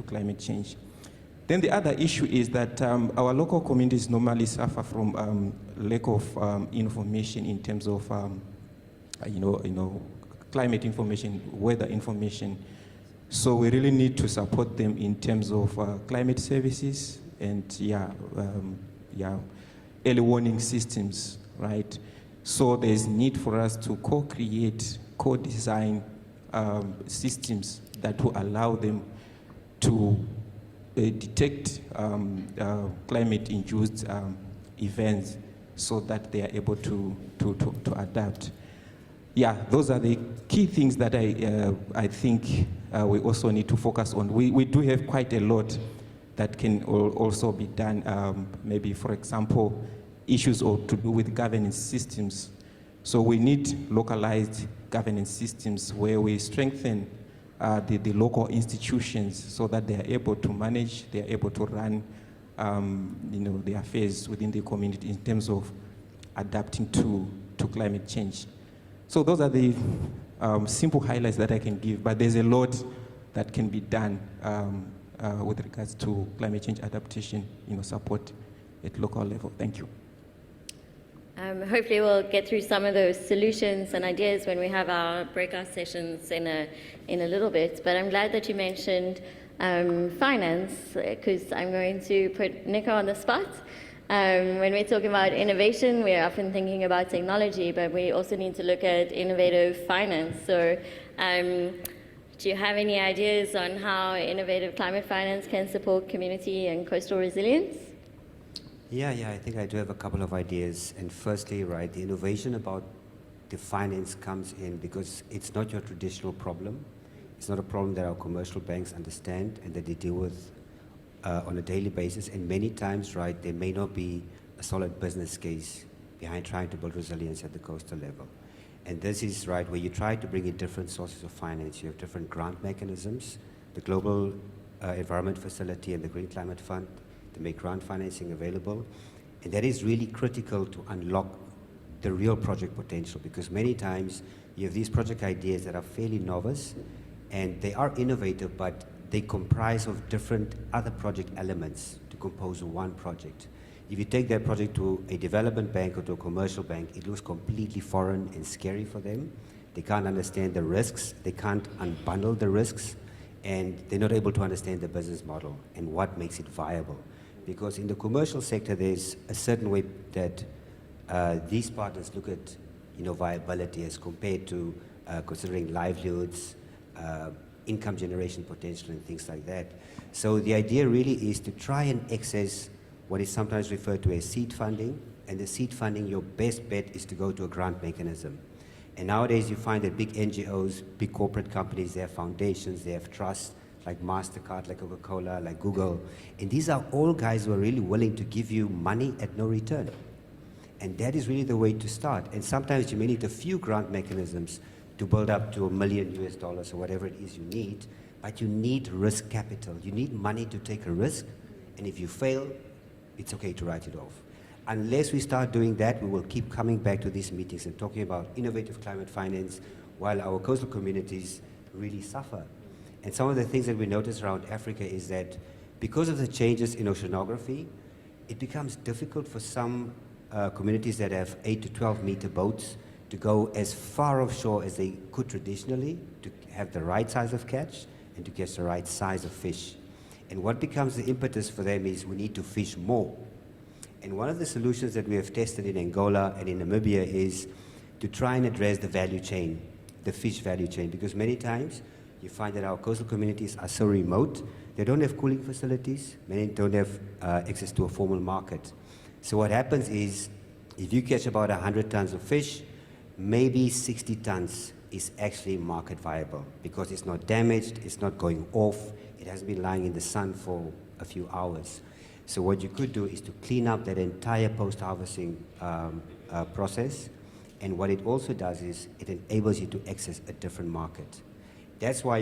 [SPEAKER 8] climate change. Then the other issue is that our local communities normally suffer from lack of information in terms of climate information, weather information. So we really need to support them in terms of climate services and early warning systems, right? So there's need for us to co-create, co-design systems that will allow them to detect climate-induced events so that they are able to adapt. Yeah, those are the key things that I think we also need to focus on. We do have quite a lot that can also be done. Maybe, for example, issues to do with governance systems. So we need localized governance systems where we strengthen the local institutions so that they are able to manage, they are able to run the affairs within the community in terms of adapting to climate change. So those are the simple highlights that I can give, but there's a lot that can be done with regards to climate change adaptation, support at local level. Thank you.
[SPEAKER 2] Hopefully we'll get through some of those solutions and ideas when we have our breakout sessions in a little bit, but I'm glad that you mentioned finance, because I'm going to put Nico on the spot. When we're talking about innovation, we're often thinking about technology, but we also need to look at innovative finance. So do you have any ideas on how innovative climate finance can support community and coastal resilience?
[SPEAKER 11] Yeah, I think I do have a couple of ideas. And firstly, right, the innovation about the finance comes in because it's not your traditional problem. It's not a problem that our commercial banks understand and that they deal with on a daily basis. And many times, right, there may not be a solid business case behind trying to build resilience at the coastal level. And this is, right, where you try to bring in different sources of finance. You have different grant mechanisms, the Global Environment Facility and the Green Climate Fund, to make grant financing available. And that is really critical to unlock the real project potential, because many times you have these project ideas that are fairly novice and they are innovative, but they comprise of different other project elements to compose one project. If you take that project to a development bank or to a commercial bank, it looks completely foreign and scary for them. They can't understand the risks, they can't unbundle the risks, and they're not able to understand the business model and what makes it viable. Because in the commercial sector, there's a certain way that these partners look at viability as compared to considering livelihoods, income generation potential, and things like that. So the idea really is to try and access what is sometimes referred to as seed funding. And the seed funding, your best bet is to go to a grant mechanism. And nowadays you find that big NGOs, big corporate companies, they have foundations, they have trusts, like MasterCard, like Coca-Cola, like Google. And these are all guys who are really willing to give you money at no return. And that is really the way to start. And sometimes you may need a few grant mechanisms to build up to $1 million or whatever it is you need, but you need risk capital. You need money to take a risk, and if you fail, it's okay to write it off. Unless we start doing that, we will keep coming back to these meetings and talking about innovative climate finance while our coastal communities really suffer. And some of the things that we notice around Africa is that because of the changes in oceanography, it becomes difficult for some communities that have 8 to 12 meter boats to go as far offshore as they could traditionally, to have the right size of catch and to catch the right size of fish. And what becomes the impetus for them is we need to fish more. And one of the solutions that we have tested in Angola and in Namibia is to try and address the value chain, the fish value chain, because many times you find that our coastal communities are so remote, they don't have cooling facilities, many don't have access to a formal market. So what happens is, if you catch about 100 tons of fish, maybe 60 tons is actually market viable because it's not damaged, it's not going off, it hasn't been lying in the sun for a few hours. So what you could do is to clean up that entire post-harvesting process, and what it also does is it enables you to access a different market. That's why,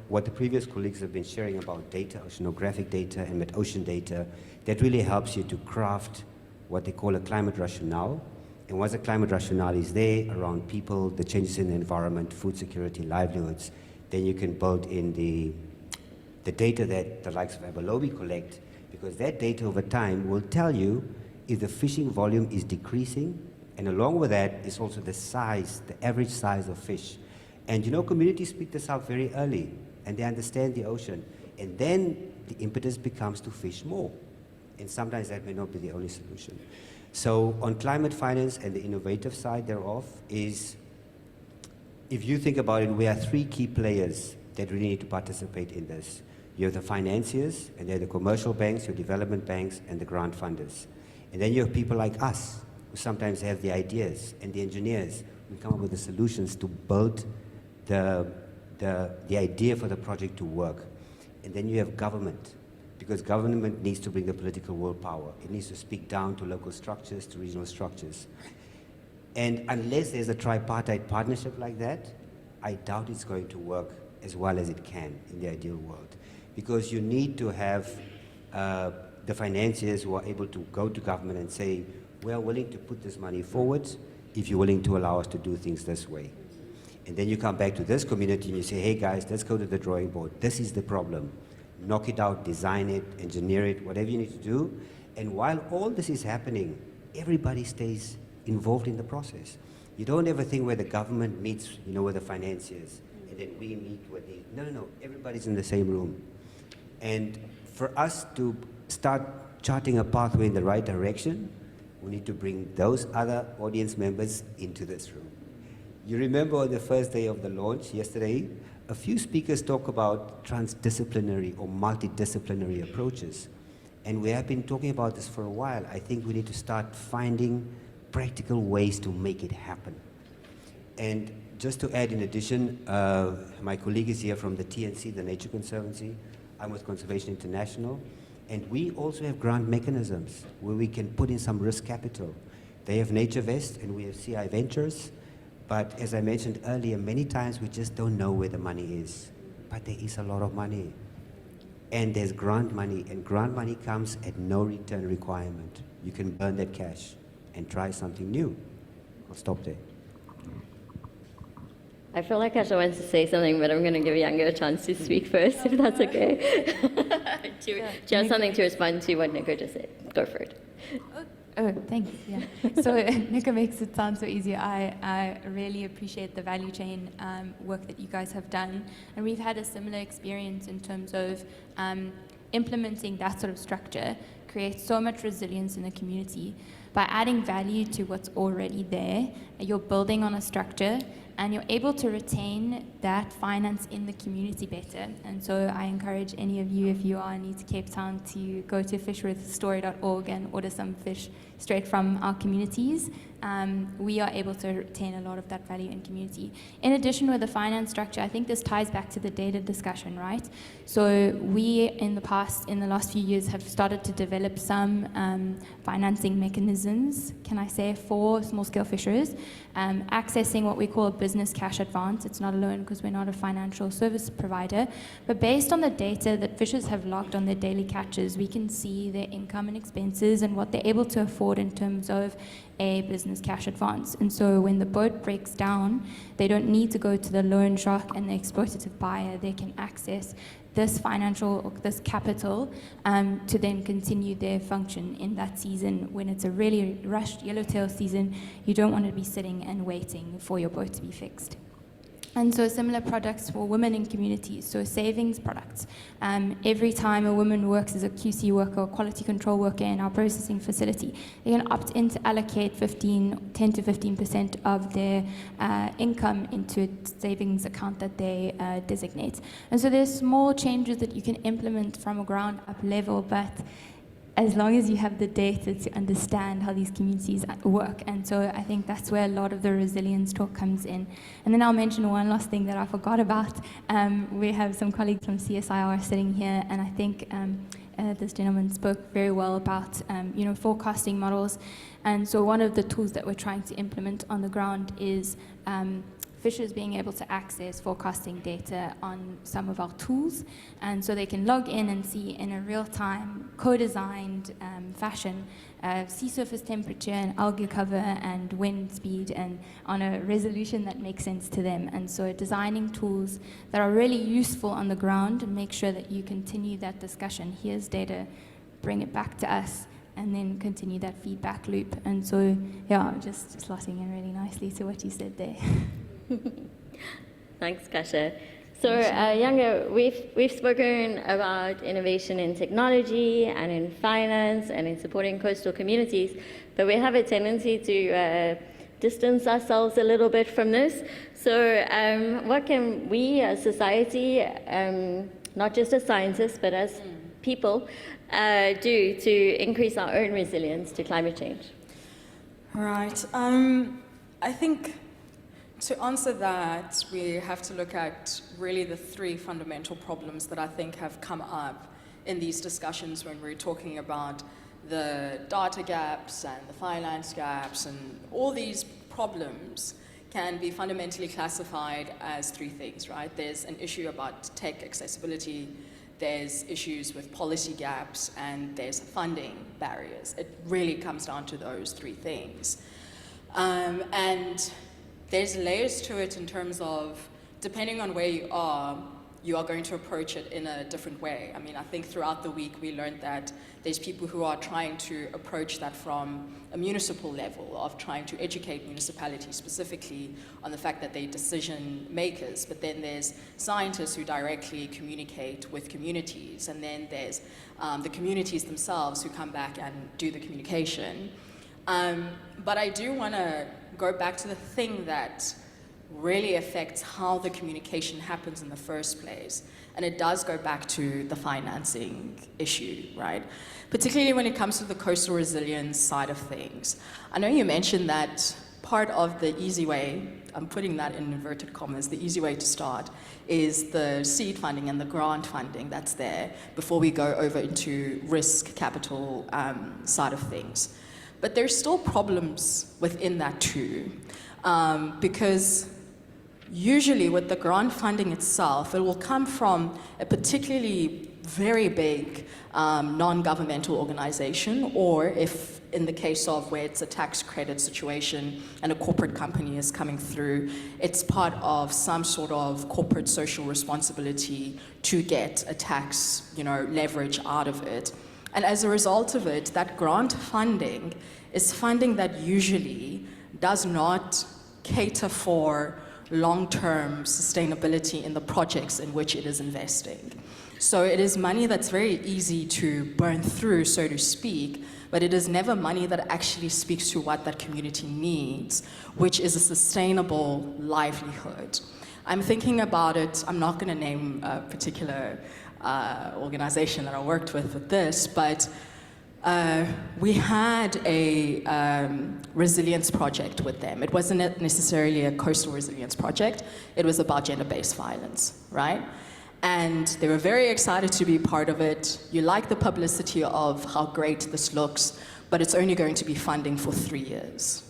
[SPEAKER 11] what the previous colleagues have been sharing about data, oceanographic data and mid-ocean data, that really helps you to craft what they call a climate rationale. And once the climate rationale is there around people, the changes in the environment, food security, livelihoods, then you can build in the data that the likes of Abalobi collect, because that data over time will tell you if the fishing volume is decreasing, and along with that is also the size, the average size of fish. And communities pick this up very early. and they understand the ocean. And then the impetus becomes to fish more. And sometimes that may not be the only solution. So on climate finance and the innovative side thereof is, if you think about it, we have three key players that really need to participate in this. You have the financiers, and they're the commercial banks, your development banks, and the grant funders. And then you have people like us, who sometimes have the ideas, and the engineers who come up with the solutions to build the idea for the project to work. And then you have government, because government needs to bring the political willpower. It needs to speak down to local structures, to regional structures. And unless there's a tripartite partnership like that, I doubt it's going to work as well as it can in the ideal world. Because you need to have the financiers who are able to go to government and say, we are willing to put this money forward if you're willing to allow us to do things this way. And then you come back to this community and you say, hey guys, let's go to the drawing board. This is the problem. Knock it out, design it, engineer it, whatever you need to do. And while all this is happening, everybody stays involved in the process. You don't ever think where the government meets, with the financiers, and then we meet with the, no, everybody's in the same room. And for us to start charting a pathway in the right direction, we need to bring those other audience members into this room. You remember on the first day of the launch yesterday, a few speakers talk about transdisciplinary or multidisciplinary approaches. And we have been talking about this for a while. I think we need to start finding practical ways to make it happen. And just to add in addition, my colleague is here from the TNC, the Nature Conservancy. I'm with Conservation International. And we also have grant mechanisms where we can put in some risk capital. They have NatureVest and we have CI Ventures. But as I mentioned earlier, many times we just don't know where the money is. But there is a lot of money. And there's grant money, and grant money comes at no return requirement. You can burn that cash and try something new. I'll stop there.
[SPEAKER 2] I feel like Asha wants to say something, but I'm going to give Yanga a chance to speak first, if that's okay. Do you have something to respond to what Nico just said? Go for it.
[SPEAKER 9] Oh, thanks. Yeah. So Nico makes it sound so easy. I really appreciate the value chain work that you guys have done. And we've had a similar experience in terms of implementing that sort of structure creates so much resilience in the community. By adding value to what's already there, you're building on a structure and you're able to retain that finance in the community better. And so I encourage any of you, if you are new to Cape Town, to go to fishwithstory.org and order some fish straight from our communities. We are able to retain a lot of that value in community. In addition, with the finance structure, I think this ties back to the data discussion, right? So we, in the last few years, have started to develop some financing mechanisms, can I say, for small-scale fisheries, accessing what we call a business cash advance. It's not a loan because we're not a financial service provider, but based on the data that fishers have logged on their daily catches, we can see their income and expenses and what they're able to afford in terms of a business cash advance. And so when the boat breaks down, they don't need to go to the loan shark and the exploitative buyer. They can access this financial or this capital to then continue their function in that season. When it's a really rushed yellowtail season, you don't want to be sitting and waiting for your boat to be fixed. And so similar products for women in communities, so savings products. Every time a woman works as a QC worker or quality control worker in our processing facility, they can opt in to allocate 10 to 15% of their income into a savings account that they designate. And so there's small changes that you can implement from a ground up level, but as long as you have the data to understand how these communities work. And so I think that's where a lot of the resilience talk comes in. And then I'll mention one last thing that I forgot about. We have some colleagues from CSIR sitting here, and I think this gentleman spoke very well about forecasting models. And so one of the tools that we're trying to implement on the ground is fishers being able to access forecasting data on some of our tools, and so they can log in and see in a real-time, co-designed fashion sea surface temperature and algae cover and wind speed, and on a resolution that makes sense to them. And so designing tools that are really useful on the ground and make sure that you continue that discussion. Here's data, bring it back to us, and then continue that feedback loop. And so, yeah, just slotting in really nicely to what you said there.
[SPEAKER 2] Thanks, Kasha. So, Younger, we've spoken about innovation in technology and in finance and in supporting coastal communities, but we have a tendency to distance ourselves a little bit from this. So, what can we as society, not just as scientists, but as people, do to increase our own resilience to climate change?
[SPEAKER 5] Right. I think to answer that, we have to look at really the three fundamental problems that I think have come up in these discussions when we're talking about the data gaps and the finance gaps, and all these problems can be fundamentally classified as three things, right? There's an issue about tech accessibility, there's issues with policy gaps, and there's funding barriers. It really comes down to those three things. And there's layers to it in terms of, depending on where you are going to approach it in a different way. I mean, I think throughout the week we learned that there's people who are trying to approach that from a municipal level, of trying to educate municipalities specifically on the fact that they're decision makers. But then there's scientists who directly communicate with communities. And then there's the communities themselves who come back and do the communication. But I do want to go back to the thing that really affects how the communication happens in the first place. And it does go back to the financing issue, right? Particularly when it comes to the coastal resilience side of things. I know you mentioned that part of the easy way, I'm putting that in inverted commas, the easy way to start is the seed funding and the grant funding that's there before we go over into risk capital side of things. But there's still problems within that too, because usually with the grant funding itself, it will come from a particularly very big non-governmental organization, or if in the case of where it's a tax credit situation and a corporate company is coming through, it's part of some sort of corporate social responsibility to get a tax, leverage out of it. And as a result of it, that grant funding is funding that usually does not cater for long-term sustainability in the projects in which it is investing. So it is money that's very easy to burn through, so to speak, but it is never money that actually speaks to what that community needs, which is a sustainable livelihood. I'm thinking about it, I'm not going to name a particular organization that I worked with this, but we had a resilience project with them. It wasn't necessarily a coastal resilience project. It was about gender-based violence, right? And they were very excited to be part of it. You like the publicity of how great this looks, but it's only going to be funding for 3 years.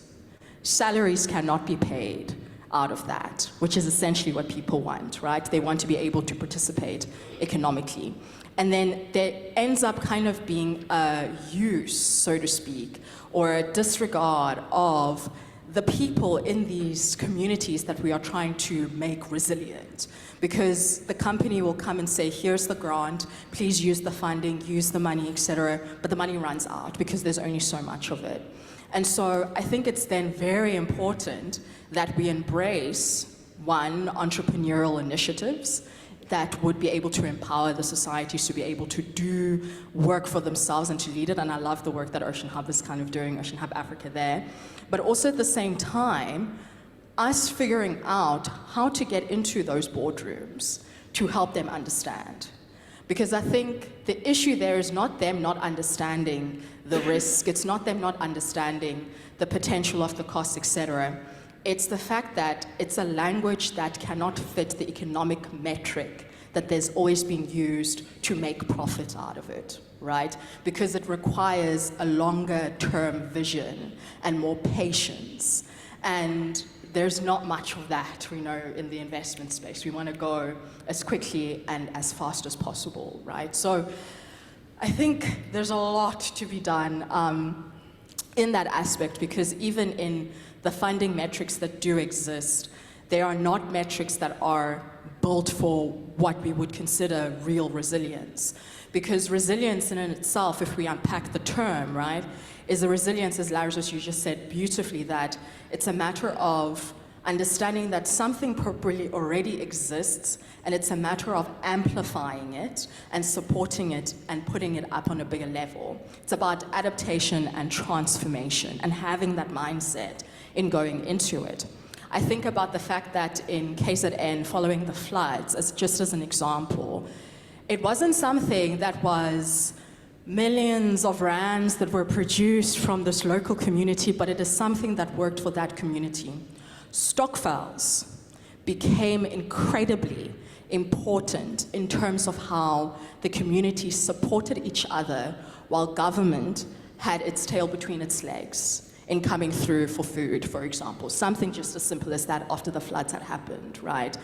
[SPEAKER 5] Salaries cannot be paid out of that, which is essentially what people want, right? They want to be able to participate economically. And then there ends up kind of being a use, so to speak, or a disregard of the people in these communities that we are trying to make resilient. Because the company will come and say, here's the grant, please use the funding, use the money, etc. But the money runs out because there's only so much of it. And so I think it's then very important that we embrace, one, entrepreneurial initiatives that would be able to empower the societies to be able to do work for themselves and to lead it. And I love the work that Ocean Hub is kind of doing, Ocean Hub Africa there. But also at the same time, us figuring out how to get into those boardrooms to help them understand. Because I think the issue there is not them not understanding the risk, it's not them not understanding the potential of the cost, etc. It's the fact that it's a language that cannot fit the economic metric that there's always been used to make profit out of it, right? Because it requires a longer term vision and more patience. And there's not much of that, we know, in the investment space. We want to go as quickly and as fast as possible, right? So I think there's a lot to be done in that aspect, because even in the funding metrics that do exist, they are not metrics that are built for what we would consider real resilience. Because resilience in itself, if we unpack the term, right, is a resilience, as Lazarus, you just said beautifully, that it's a matter of understanding that something probably already exists and it's a matter of amplifying it and supporting it and putting it up on a bigger level. It's about adaptation and transformation and having that mindset in going into it. I think about the fact that in KZN, following the floods, just as an example, it wasn't something that was millions of rands that were produced from this local community, but it is something that worked for that community. Stokvels became incredibly important in terms of how the community supported each other while government had its tail between its legs in coming through for food, for example. Something just as simple as that after the floods had happened, right?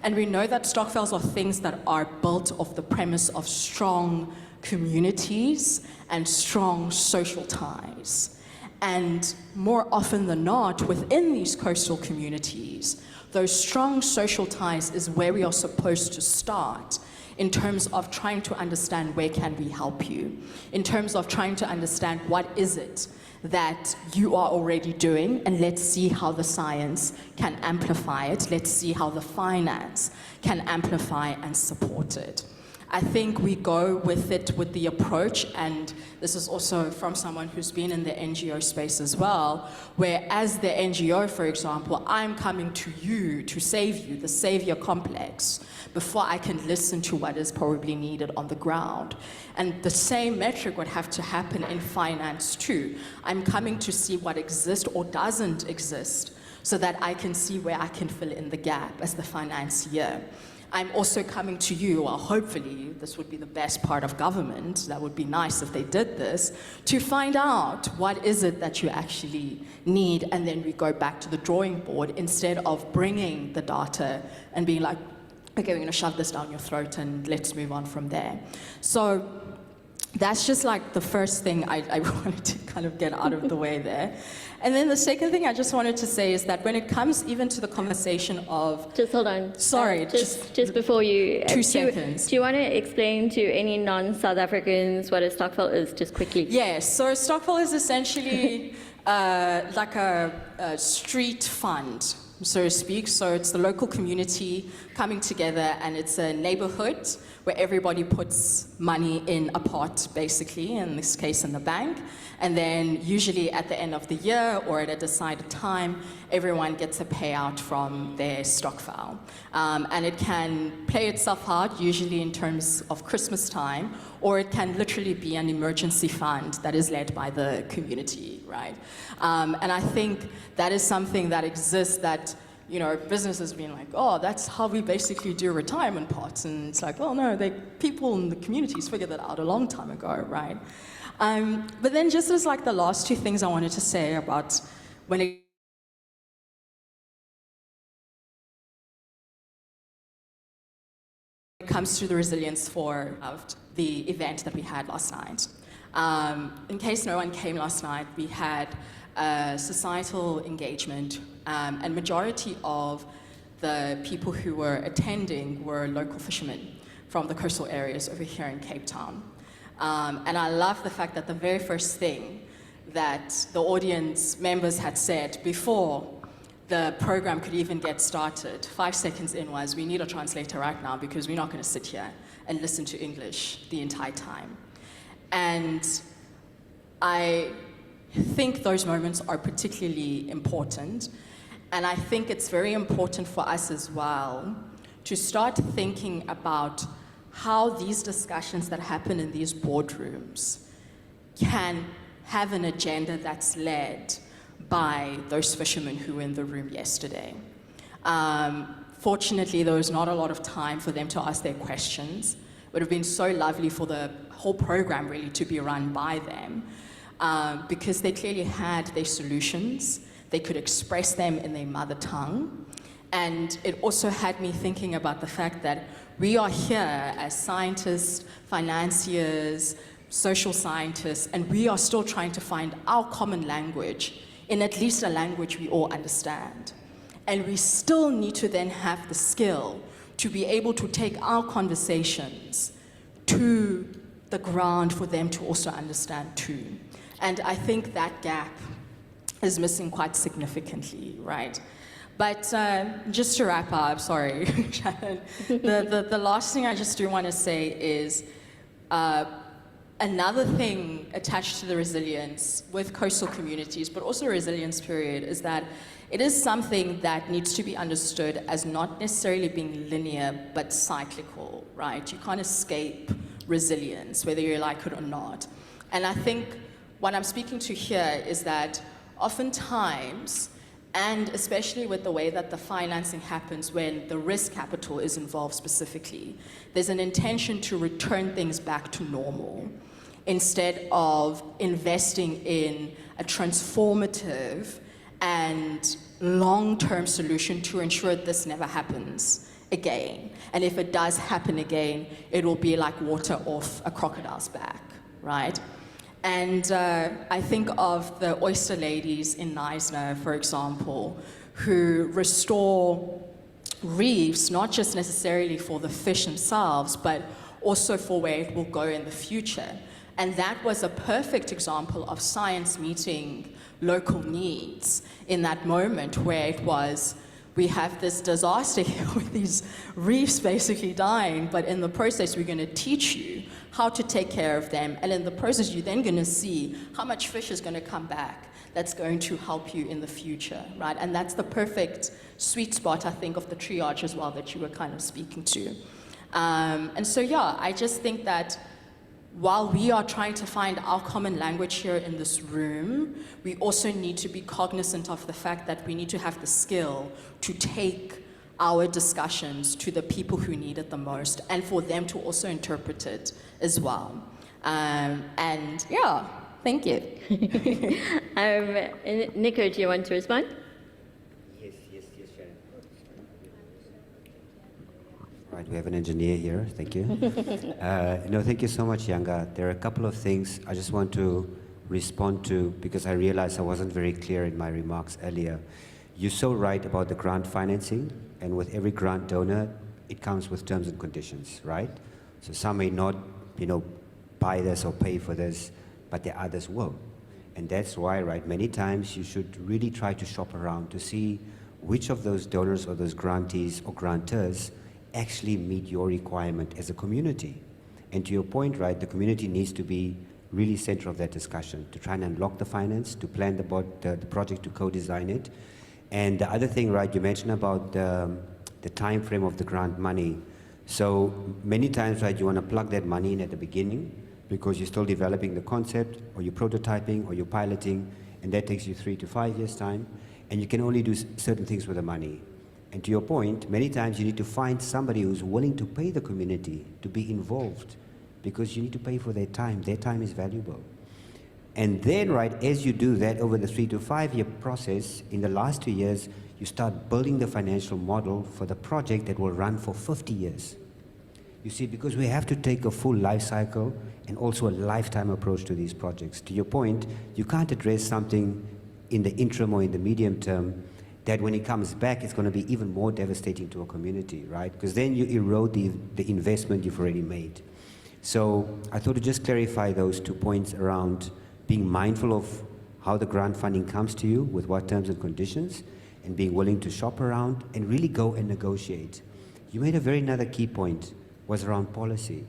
[SPEAKER 5] And we know that stokvels are things that are built off the premise of strong communities and strong social ties. And more often than not, within these coastal communities, those strong social ties is where we are supposed to start in terms of trying to understand where can we help you, in terms of trying to understand what is it that you are already doing, and let's see how the science can amplify it. Let's see how the finance can amplify and support it. I think we go with it with the approach, and this is also from someone who's been in the NGO space as well, where as the NGO, for example, I'm coming to you to save you, the savior complex, before I can listen to what is probably needed on the ground. And the same metric would have to happen in finance too. I'm coming to see what exists or doesn't exist so that I can see where I can fill in the gap as the financier. I'm also coming to you, or hopefully this would be the best part of government, that would be nice if they did this, to find out what is it that you actually need, and then we go back to the drawing board instead of bringing the data and being like, okay, we're going to shove this down your throat and let's move on from there. So that's just like the first thing I wanted to kind of get out of the way there. And then the second thing I just wanted to say is that when it comes even to the conversation of...
[SPEAKER 2] Just hold on.
[SPEAKER 5] Sorry.
[SPEAKER 2] Just before you...
[SPEAKER 5] 2 seconds.
[SPEAKER 2] Do you want to explain to any non-South Africans what a stokvel is, just quickly?
[SPEAKER 5] Yes, so a stokvel is essentially like a street fund, so to speak. So it's the local community coming together, and it's a neighborhood where everybody puts money in a pot, basically, in this case in the bank. And then usually at the end of the year or at a decided time, everyone gets a payout from their stokvel. And it can play itself out, usually in terms of Christmas time, or it can literally be an emergency fund that is led by the community, right? And I think that is something that exists that, you know, businesses being like, oh, that's how we basically do retirement pots. And it's like, well, no, people in the communities figured that out a long time ago, right? But then just as like the last 2 things I wanted to say about when it comes to the resilience of the event that we had last night. In case no one came last night, we had societal engagement, and majority of the people who were attending were local fishermen from the coastal areas over here in Cape Town. And I love the fact that the very first thing that the audience members had said before the program could even get started, 5 seconds in, was, we need a translator right now because we're not going to sit here and listen to English the entire time. And I think those moments are particularly important. And I think it's very important for us as well to start thinking about how these discussions that happen in these boardrooms can have an agenda that's led by those fishermen who were in the room yesterday. Fortunately, there was not a lot of time for them to ask their questions. It would have been so lovely for the whole program really to be run by them, because they clearly had their solutions. They could express them in their mother tongue. And it also had me thinking about the fact that we are here as scientists, financiers, social scientists, and we are still trying to find our common language in at least a language we all understand. And we still need to then have the skill to be able to take our conversations to the ground for them to also understand too. And I think that gap is missing quite significantly, right? But just to wrap up, sorry, Shannon, the last thing I just do want to say is another thing attached to the resilience with coastal communities, but also resilience period, is that it is something that needs to be understood as not necessarily being linear, but cyclical, right? You can't escape resilience, whether you like it or not. And I think what I'm speaking to here is that oftentimes, and especially with the way that the financing happens when the risk capital is involved specifically, there's an intention to return things back to normal instead of investing in a transformative and long-term solution to ensure this never happens again. And if it does happen again, it will be like water off a crocodile's back, right? And I think of the oyster ladies in Knysna, for example, who restore reefs, not just necessarily for the fish themselves, but also for where it will go in the future. And that was a perfect example of science meeting local needs in that moment where it was, we have this disaster here with these reefs basically dying, but in the process we're going to teach you how to take care of them, and in the process you're then going to see how much fish is going to come back that's going to help you in the future, right? And that's the perfect sweet spot, I think, of the triage as well that you were kind of speaking to. And so yeah, I just think that while we are trying to find our common language here in this room, we also need to be cognizant of the fact that we need to have the skill to take our discussions to the people who need it the most, and for them to also interpret it as well. And yeah, thank you.
[SPEAKER 2] Nico, do you want to respond?
[SPEAKER 11] Yes, Sharon. Right, we have an engineer here, thank you. No, thank you so much, Yanga. There are a couple of things I just want to respond to because I realized I wasn't very clear in my remarks earlier. You're so right about the grant financing, and with every grant donor, it comes with terms and conditions, right? So some may not, buy this or pay for this, but the others will. And that's why, right, many times you should really try to shop around to see which of those donors or those grantees or grantors actually meet your requirement as a community. And to your point, right, the community needs to be really center of that discussion to try and unlock the finance, to plan the project, to co-design it. And the other thing, right, you mentioned about the time frame of the grant money. So many times, right, you want to plug that money in at the beginning because you're still developing the concept, or you're prototyping, or you're piloting, and that takes you 3 to 5 years' time, and you can only do certain things with the money. And to your point, many times you need to find somebody who's willing to pay the community to be involved, because you need to pay for their time. Their time is valuable. And then, right, as you do that over the 3 to 5 year process, in the last 2 years, you start building the financial model for the project that will run for 50 years. You see, because we have to take a full life cycle and also a lifetime approach to these projects. To your point, you can't address something in the interim or in the medium term that when it comes back, it's going to be even more devastating to a community, right? Because then you erode the investment you've already made. So I thought to just clarify those 2 points around being mindful of how the grant funding comes to you, with what terms and conditions, and being willing to shop around and really go and negotiate. You made another key point, was around policy.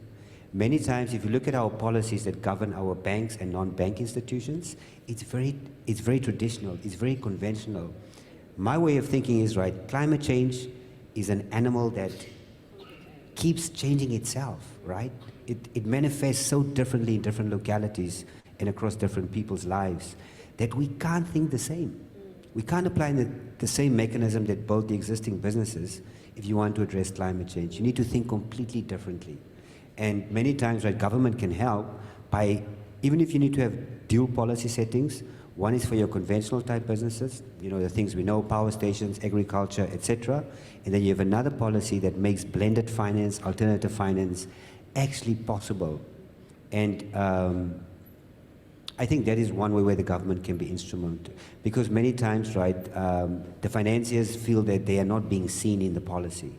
[SPEAKER 11] Many times, if you look at our policies that govern our banks and non-bank institutions, it's very traditional, it's very conventional. My way of thinking is, right, climate change is an animal that keeps changing itself, right? It manifests so differently in different localities and across different people's lives that we can't think the same. We can't apply the same mechanism that built the existing businesses if you want to address climate change. You need to think completely differently. And many times, right, government can help by, even if you need to have dual policy settings, one is for your conventional type businesses, the things we know, power stations, agriculture, etc. And then you have another policy that makes blended finance, alternative finance actually possible. And I think that is one way where the government can be instrumental. Because many times, right, the financiers feel that they are not being seen in the policy,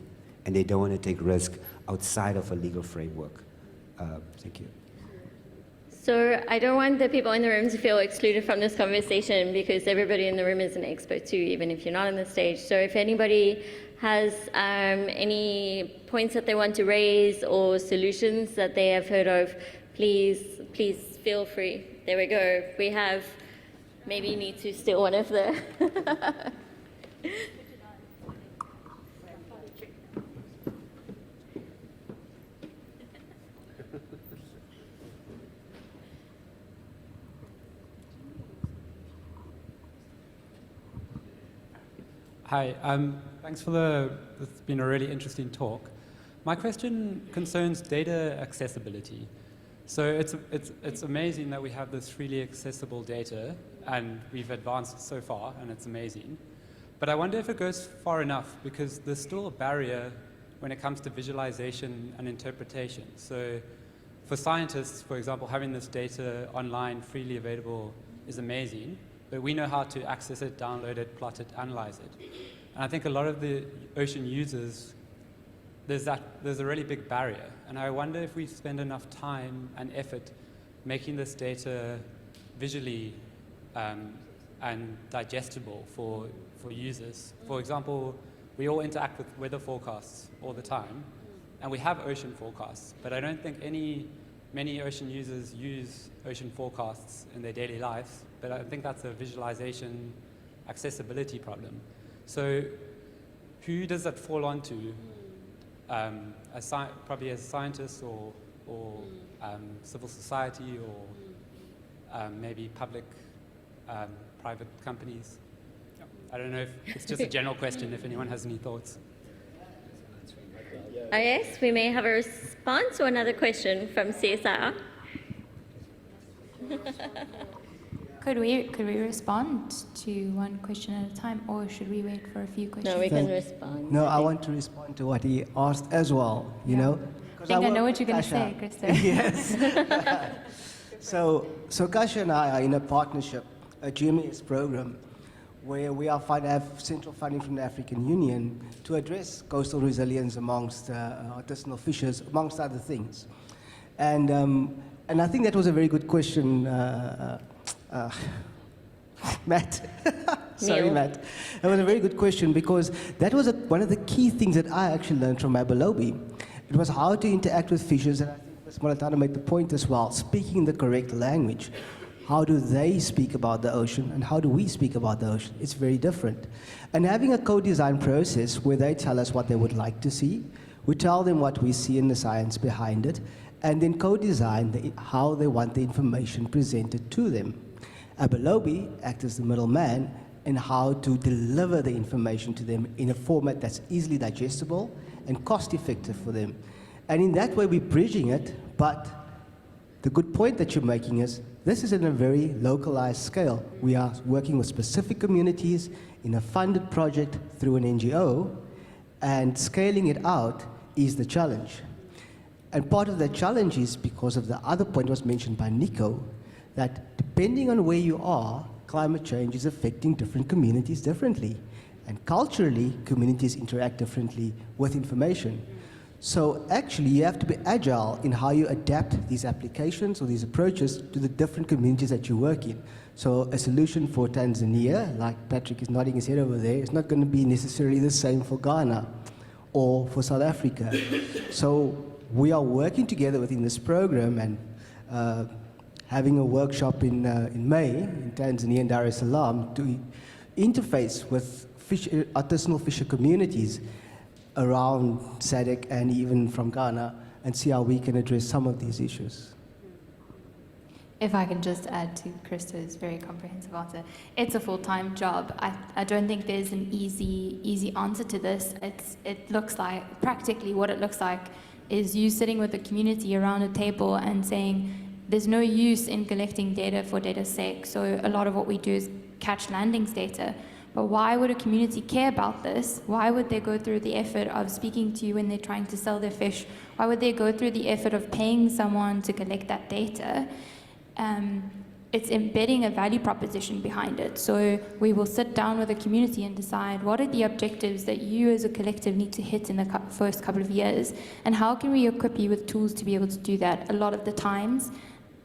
[SPEAKER 11] and they don't want to take risk outside of a legal framework. Thank you.
[SPEAKER 2] So I don't want the people in the room to feel excluded from this conversation because everybody in the room is an expert too, even if you're not on the stage. So if anybody has any points that they want to raise or solutions that they have heard of, please feel free. There we go. We have, maybe you need to steal one of the...
[SPEAKER 12] Hi, thanks for it's been a really interesting talk. My question concerns data accessibility. So it's amazing that we have this freely accessible data and we've advanced so far and it's amazing. But I wonder if it goes far enough because there's still a barrier when it comes to visualization and interpretation. So for scientists, for example, having this data online freely available is amazing. But we know how to access it, download it, plot it, analyze it. And I think a lot of the ocean users, there's a really big barrier. And I wonder if we spend enough time and effort making this data visually and digestible for users. For example, we all interact with weather forecasts all the time, and we have ocean forecasts, but I don't think many ocean users use ocean forecasts in their daily lives, but I think that's a visualization accessibility problem. So who does that fall onto? Probably as scientists or civil society or maybe public, private companies. I don't know if it's just a general question, if anyone has any thoughts.
[SPEAKER 2] Oh yes, we may have a response or another question from CSIR.
[SPEAKER 9] Could we respond to one question at a time, or should we wait for a few questions?
[SPEAKER 2] No, we can respond.
[SPEAKER 4] No, I want to respond to what he asked as well, you know.
[SPEAKER 9] I think I know what you're going to say, Krista.
[SPEAKER 4] Yes. So Kasha and I are in a partnership, a GMES program, where we are have central funding from the African Union to address coastal resilience amongst artisanal fishers, amongst other things. And I think that was a very good question, Matt. Sorry, Matt. That was a very good question because that was one of the key things that I actually learned from Abalobi. It was how to interact with fishers, and I think Ms. Molatana made the point as well, speaking the correct language. How do they speak about the ocean, and how do we speak about the ocean? It's very different. And having a co-design process where they tell us what they would like to see, we tell them what we see in the science behind it, and then co-design how they want the information presented to them. Abalobi acts as the middleman in how to deliver the information to them in a format that's easily digestible and cost-effective for them. And in that way, we're bridging it, but the good point that you're making is this is in a very localized scale. We are working with specific communities in a funded project through an NGO, and scaling it out is the challenge. And part of that challenge is because of the other point was mentioned by Nico, that depending on where you are, climate change is affecting different communities differently. And culturally, communities interact differently with information. So actually, you have to be agile in how you adapt these applications or these approaches to the different communities that you work in. So a solution for Tanzania, like Patrick is nodding his head over there, is not going to be necessarily the same for Ghana or for South Africa. So we are working together within this program and having a workshop in May in Tanzania and Dar es Salaam to interface with artisanal fisher communities around SADC and even from Ghana and see how we can address some of these issues.
[SPEAKER 9] If I can just add to Krista's very comprehensive answer, it's a full-time job. I don't think there's an easy answer to this. It looks like, practically what it looks like is you sitting with the community around a table and saying, there's no use in collecting data for data's sake. So a lot of what we do is catch landings data. But why would a community care about this? Why would they go through the effort of speaking to you when they're trying to sell their fish? Why would they go through the effort of paying someone to collect that data? It's embedding a value proposition behind it. So we will sit down with the community and decide what are the objectives that you as a collective need to hit in the first couple of years, and how can we equip you with tools to be able to do that? A lot of the times,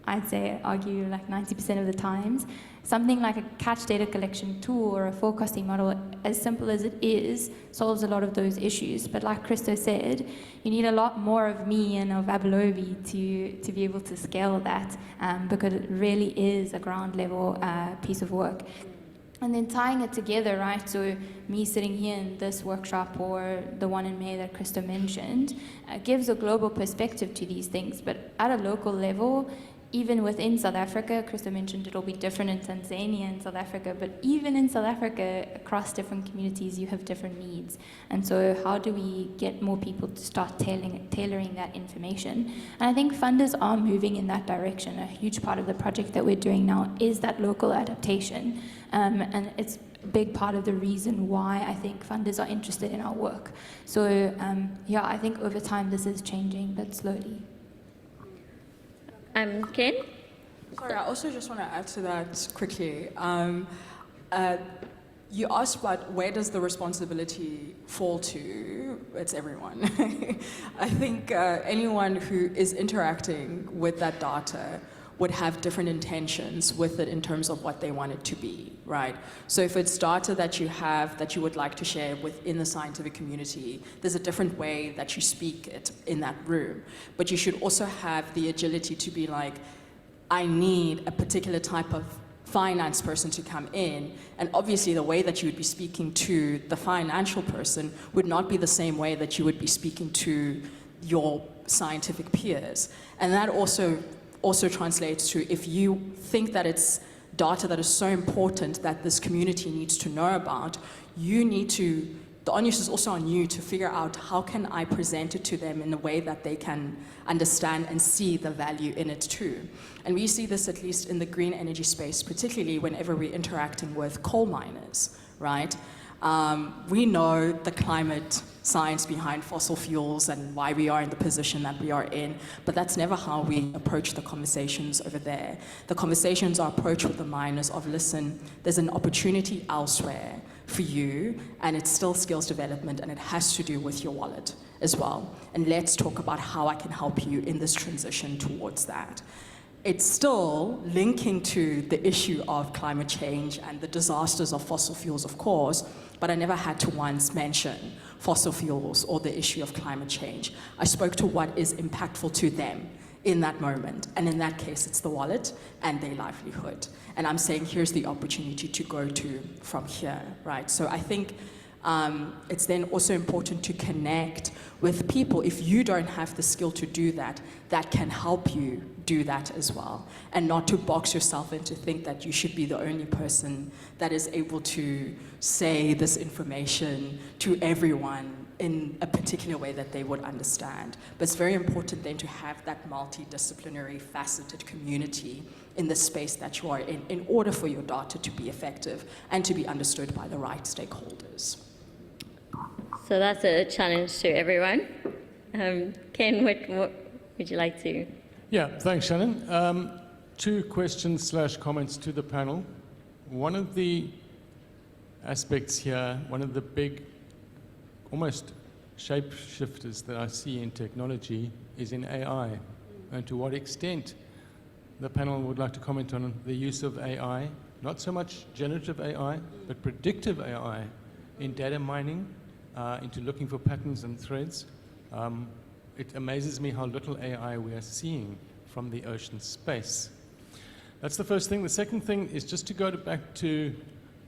[SPEAKER 9] I'd say, argue like 90% of the times. Something like a catch data collection tool or a forecasting model, as simple as it is, solves a lot of those issues. But like Christo said, you need a lot more of me and of Abelobi to be able to scale that, because it really is a ground level piece of work. And then tying it together, right? So me sitting here in this workshop or the one in May that Christo mentioned gives a global perspective to these things. But at a local level, even within South Africa, Christo mentioned it'll be different in Tanzania and South Africa, but even in South Africa, across different communities, you have different needs. And so how do we get more people to start tailoring that information? And I think funders are moving in that direction. A huge part of the project that we're doing now is that local adaptation. And it's a big part of the reason why I think funders are interested in our work. So yeah, I think over time this is changing, but slowly.
[SPEAKER 2] Ken?
[SPEAKER 5] Sorry, I also just want to add to that quickly. You asked about where does the responsibility fall to? It's everyone. I think anyone who is interacting with that data would have different intentions with it in terms of what they want it to be, right? So if it's data that you have that you would like to share within the scientific community, there's a different way that you speak it in that room. But you should also have the agility to be like, I need a particular type of finance person to come in, and obviously the way that you would be speaking to the financial person would not be the same way that you would be speaking to your scientific peers. And that also translates to, if you think that it's data that is so important that this community needs to know about, you need to, the onus is also on you to figure out how can I present it to them in a way that they can understand and see the value in it too. And we see this at least in the green energy space, particularly whenever we're interacting with coal miners, right? We know the climate science behind fossil fuels and why we are in the position that we are in, but that's never how we approach the conversations over there. The conversations are approached with the miners of, listen, there's an opportunity elsewhere for you, and it's still skills development, and it has to do with your wallet as well. And let's talk about how I can help you in this transition towards that. It's still linking to the issue of climate change and the disasters of fossil fuels, of course, but I never had to once mention fossil fuels or the issue of climate change. I spoke to what is impactful to them in that moment, and in that case, it's the wallet and their livelihood. And I'm saying, here's the opportunity to go to from here, right? So I think it's then also important to connect with people. If you don't have the skill to do that, that can help you do that as well, and not to box yourself in to think that you should be the only person that is able to say this information to everyone in a particular way that they would understand. But it's very important then to have that multidisciplinary, faceted community in the space that you are in order for your data to be effective and to be understood by the right stakeholders.
[SPEAKER 2] So that's a challenge to everyone. Ken, what would you like to?
[SPEAKER 13] Yeah, thanks, Shannon. Two questions / comments to the panel. One of the aspects here, one of the big, almost shapeshifters that I see in technology is in AI, and to what extent the panel would like to comment on the use of AI, not so much generative AI, but predictive AI in data mining, into looking for patterns and threads. It amazes me how little AI we are seeing from the ocean space. That's the first thing. The second thing is just to go back to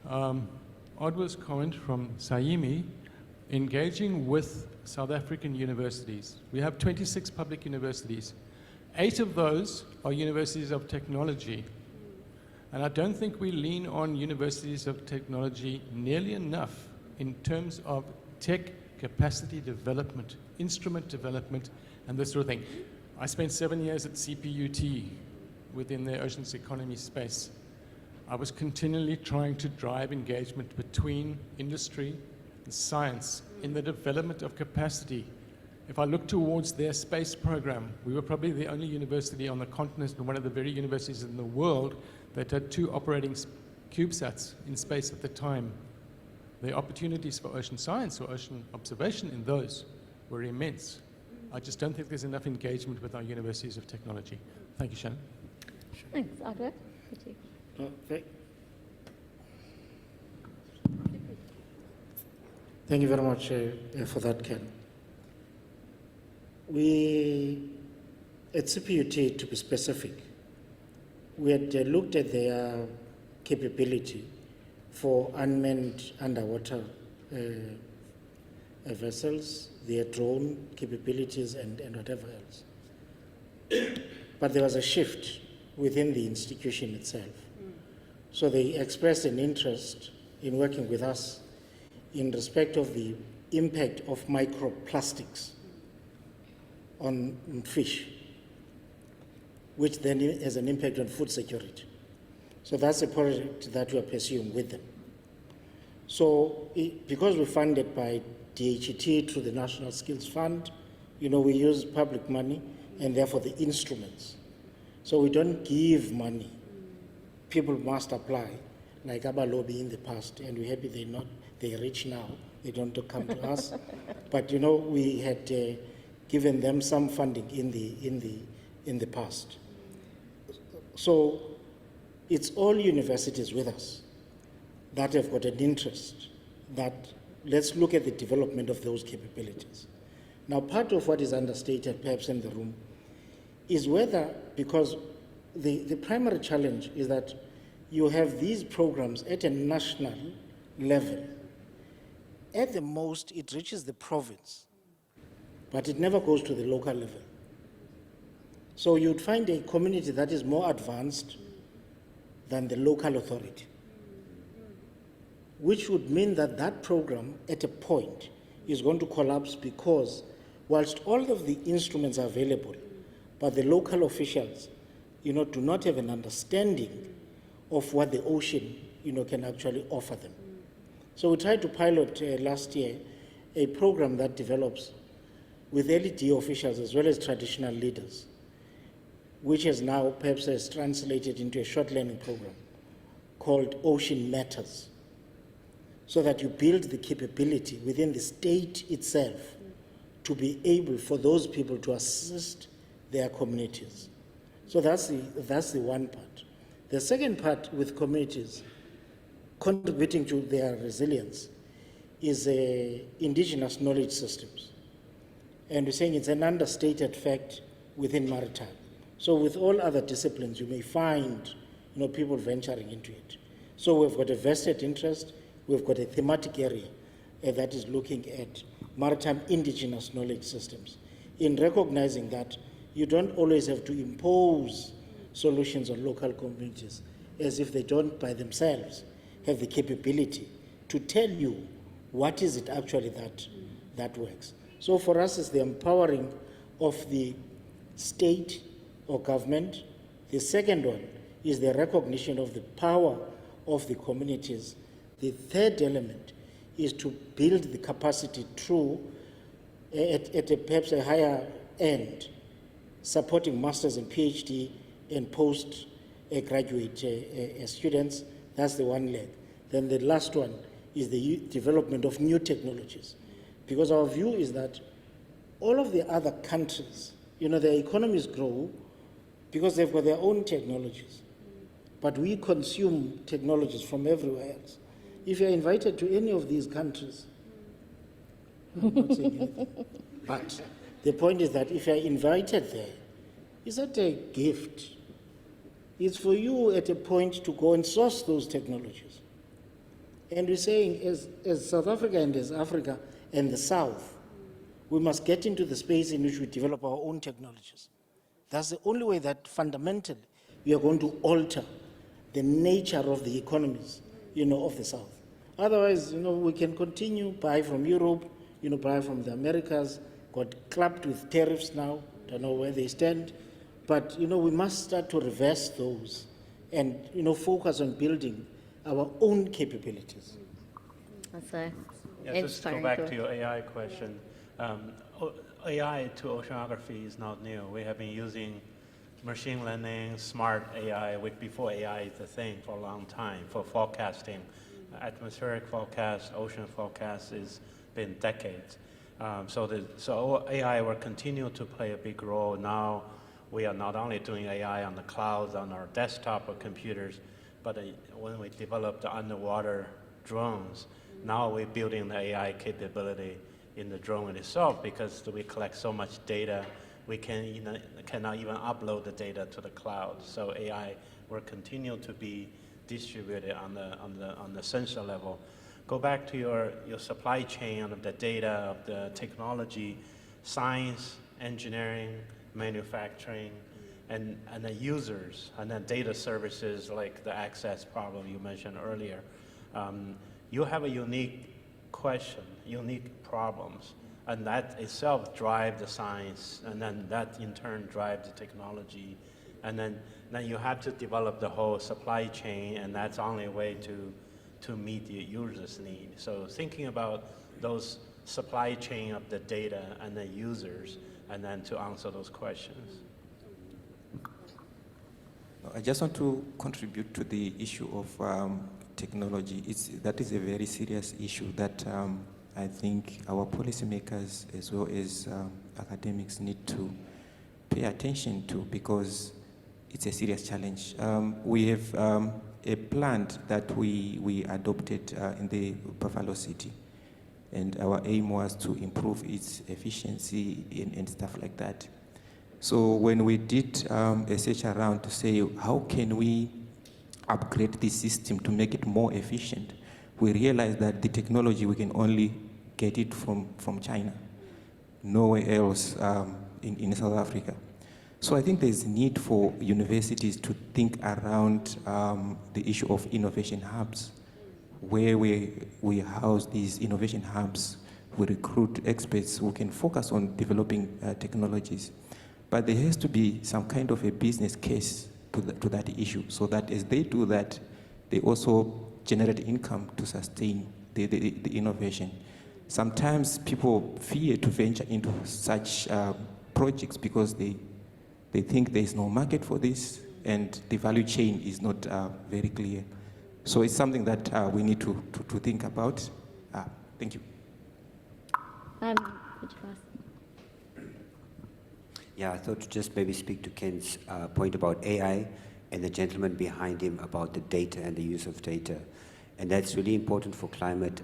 [SPEAKER 13] Odwa's comment from Saimi, engaging with South African universities. We have 26 public universities. 8 of those are universities of technology. And I don't think we lean on universities of technology nearly enough in terms of tech capacity development, instrument development, and this sort of thing. I spent 7 years at CPUT within the oceans economy space. I was continually trying to drive engagement between industry and science in the development of capacity. If I look towards their space program, we were probably the only university on the continent and one of the very universities in the world that had 2 operating CubeSats in space at the time. The opportunities for ocean science or ocean observation in those were immense. I just don't think there's enough engagement with our universities of technology. Thank you, Shannon.
[SPEAKER 2] Thanks, Audra. Thank you.
[SPEAKER 6] Okay. Thank you very much for that, Ken. We, at CPUT, to be specific, we had looked at their capability for unmanned underwater vessels, their drone capabilities, and whatever else. But there was a shift within the institution itself. So they expressed an interest in working with us in respect of the impact of microplastics on fish, which then has an impact on food security. So that's a project that we are pursuing with them. So because we're funded by DHET through the National Skills Fund, we use public money and therefore the instruments. So we don't give money. People must apply, like AAORIA in the past, and we're happy they're rich now. They don't come to us. But we had given them some funding in the past. So it's all universities with us that have got an interest that let's look at the development of those capabilities. Now, part of what is understated perhaps in the room is whether, because the primary challenge is that you have these programs at a national level. At the most, it reaches the province, but it never goes to the local level. So you'd find a community that is more advanced than the local authority, which would mean that that program at a point is going to collapse because whilst all of the instruments are available, but the local officials, do not have an understanding of what the ocean, can actually offer them. So we tried to pilot last year a program that develops with LED officials as well as traditional leaders, which has now perhaps has translated into a short learning program called Ocean Matters, so that you build the capability within the state itself to be able for those people to assist their communities. So that's the one part. The second part with communities contributing to their resilience is indigenous knowledge systems. And we're saying it's an understated fact within maritime. So with all other disciplines, you may find people venturing into it. So we've got a vested interest, we've got a thematic area that is looking at maritime indigenous knowledge systems, in recognizing that you don't always have to impose solutions on local communities as if they don't by themselves have the capability to tell you what is it actually that works. So for us, it's the empowering of the state or government. The second one is the recognition of the power of the communities. The third element is to build the capacity through, perhaps a higher end, supporting masters and PhD and postgraduate students. That's the one leg. Then the last one is the development of new technologies. Because our view is that all of the other countries, their economies grow because they've got their own technologies. But we consume technologies from everywhere else. If you're invited to any of these countries, I'm not saying anything, but the point is that if you're invited there, it's not a gift. It's for you at a point to go and source those technologies. And we're saying as South Africa and as Africa and the South, we must get into the space in which we develop our own technologies. That's the only way that fundamentally we are going to alter the nature of the economies, of the South. Otherwise, we can continue, buy from Europe, buy from the Americas, got clapped with tariffs now, don't know where they stand. But, we must start to reverse those and, focus on building our own capabilities.
[SPEAKER 2] That's a
[SPEAKER 7] just to go back to your AI question. AI to oceanography is not new. We have been using machine learning, smart AI, which before AI is a thing for a long time, for forecasting. Atmospheric forecast, ocean forecast has been decades. So AI will continue to play a big role. Now we are not only doing AI on the clouds, on our desktop or computers, but when we develop the underwater drones, now we're building the AI capability in the drone itself because we collect so much data, we cannot even upload the data to the cloud. So AI will continue to be distributed on the sensor level. Go back to your supply chain of the data, of the technology, science, engineering, manufacturing, and the users, and then data services like the access problem you mentioned earlier. You have a unique question, unique problems, and that itself drives the science, and then that in turn drives the technology, and then you have to develop the whole supply chain, and that's the only way to meet the user's need. So thinking about those supply chain of the data and the users, and then to answer those questions.
[SPEAKER 8] I just want to contribute to the issue of technology. That is a very serious issue that I think our policymakers as well as academics need to pay attention to because it's a serious challenge. We have a plant that we adopted in the Buffalo City, and our aim was to improve its efficiency and stuff like that. So when we did a search around to say, how can we upgrade the system to make it more efficient, we realized that the technology, we can only get it from China, nowhere else in South Africa. So I think there's need for universities to think around the issue of innovation hubs, where we house these innovation hubs, we recruit experts who can focus on developing technologies. But there has to be some kind of a business case to that issue, so that as they do that, they also generate income to sustain the innovation. Sometimes people fear to venture into such projects because they think there is no market for this and the value chain is not very clear. So it's something that we need to think about. Thank you.
[SPEAKER 2] Would you ask?
[SPEAKER 11] Yeah, I thought to just maybe speak to Ken's point about AI and the gentleman behind him about the data and the use of data. And that's really important for climate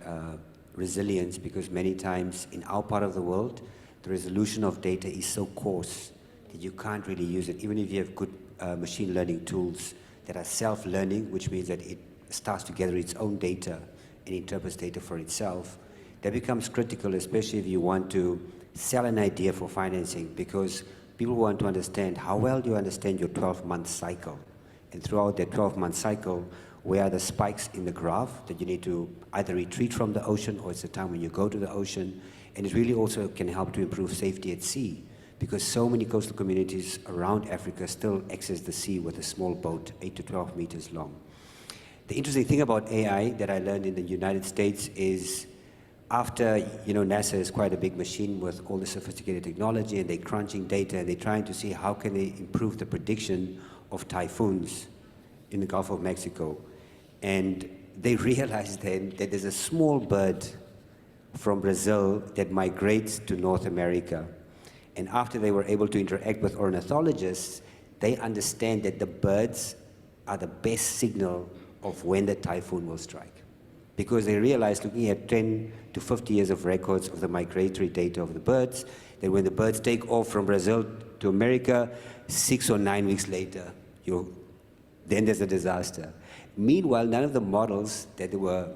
[SPEAKER 11] resilience because many times in our part of the world, the resolution of data is so coarse that you can't really use it. Even if you have good machine learning tools that are self-learning, which means that it starts to gather its own data and interprets data for itself, that becomes critical, especially if you want to sell an idea for financing, because people want to understand how well do you understand your 12-month cycle. And throughout that 12-month cycle, where are the spikes in the graph that you need to either retreat from the ocean or it's the time when you go to the ocean. And it really also can help to improve safety at sea because so many coastal communities around Africa still access the sea with a small boat, 8 to 12 meters long. The interesting thing about AI that I learned in the United States is after, NASA is quite a big machine with all the sophisticated technology and they're crunching data and they're trying to see how can they improve the prediction of typhoons in the Gulf of Mexico. And they realized then that there's a small bird from Brazil that migrates to North America. And after they were able to interact with ornithologists, they understand that the birds are the best signal of when the typhoon will strike. Because they realized, looking at 10 to 50 years of records of the migratory data of the birds, that when the birds take off from Brazil to America, 6 or 9 weeks later, then there's a disaster. Meanwhile, none of the models that they were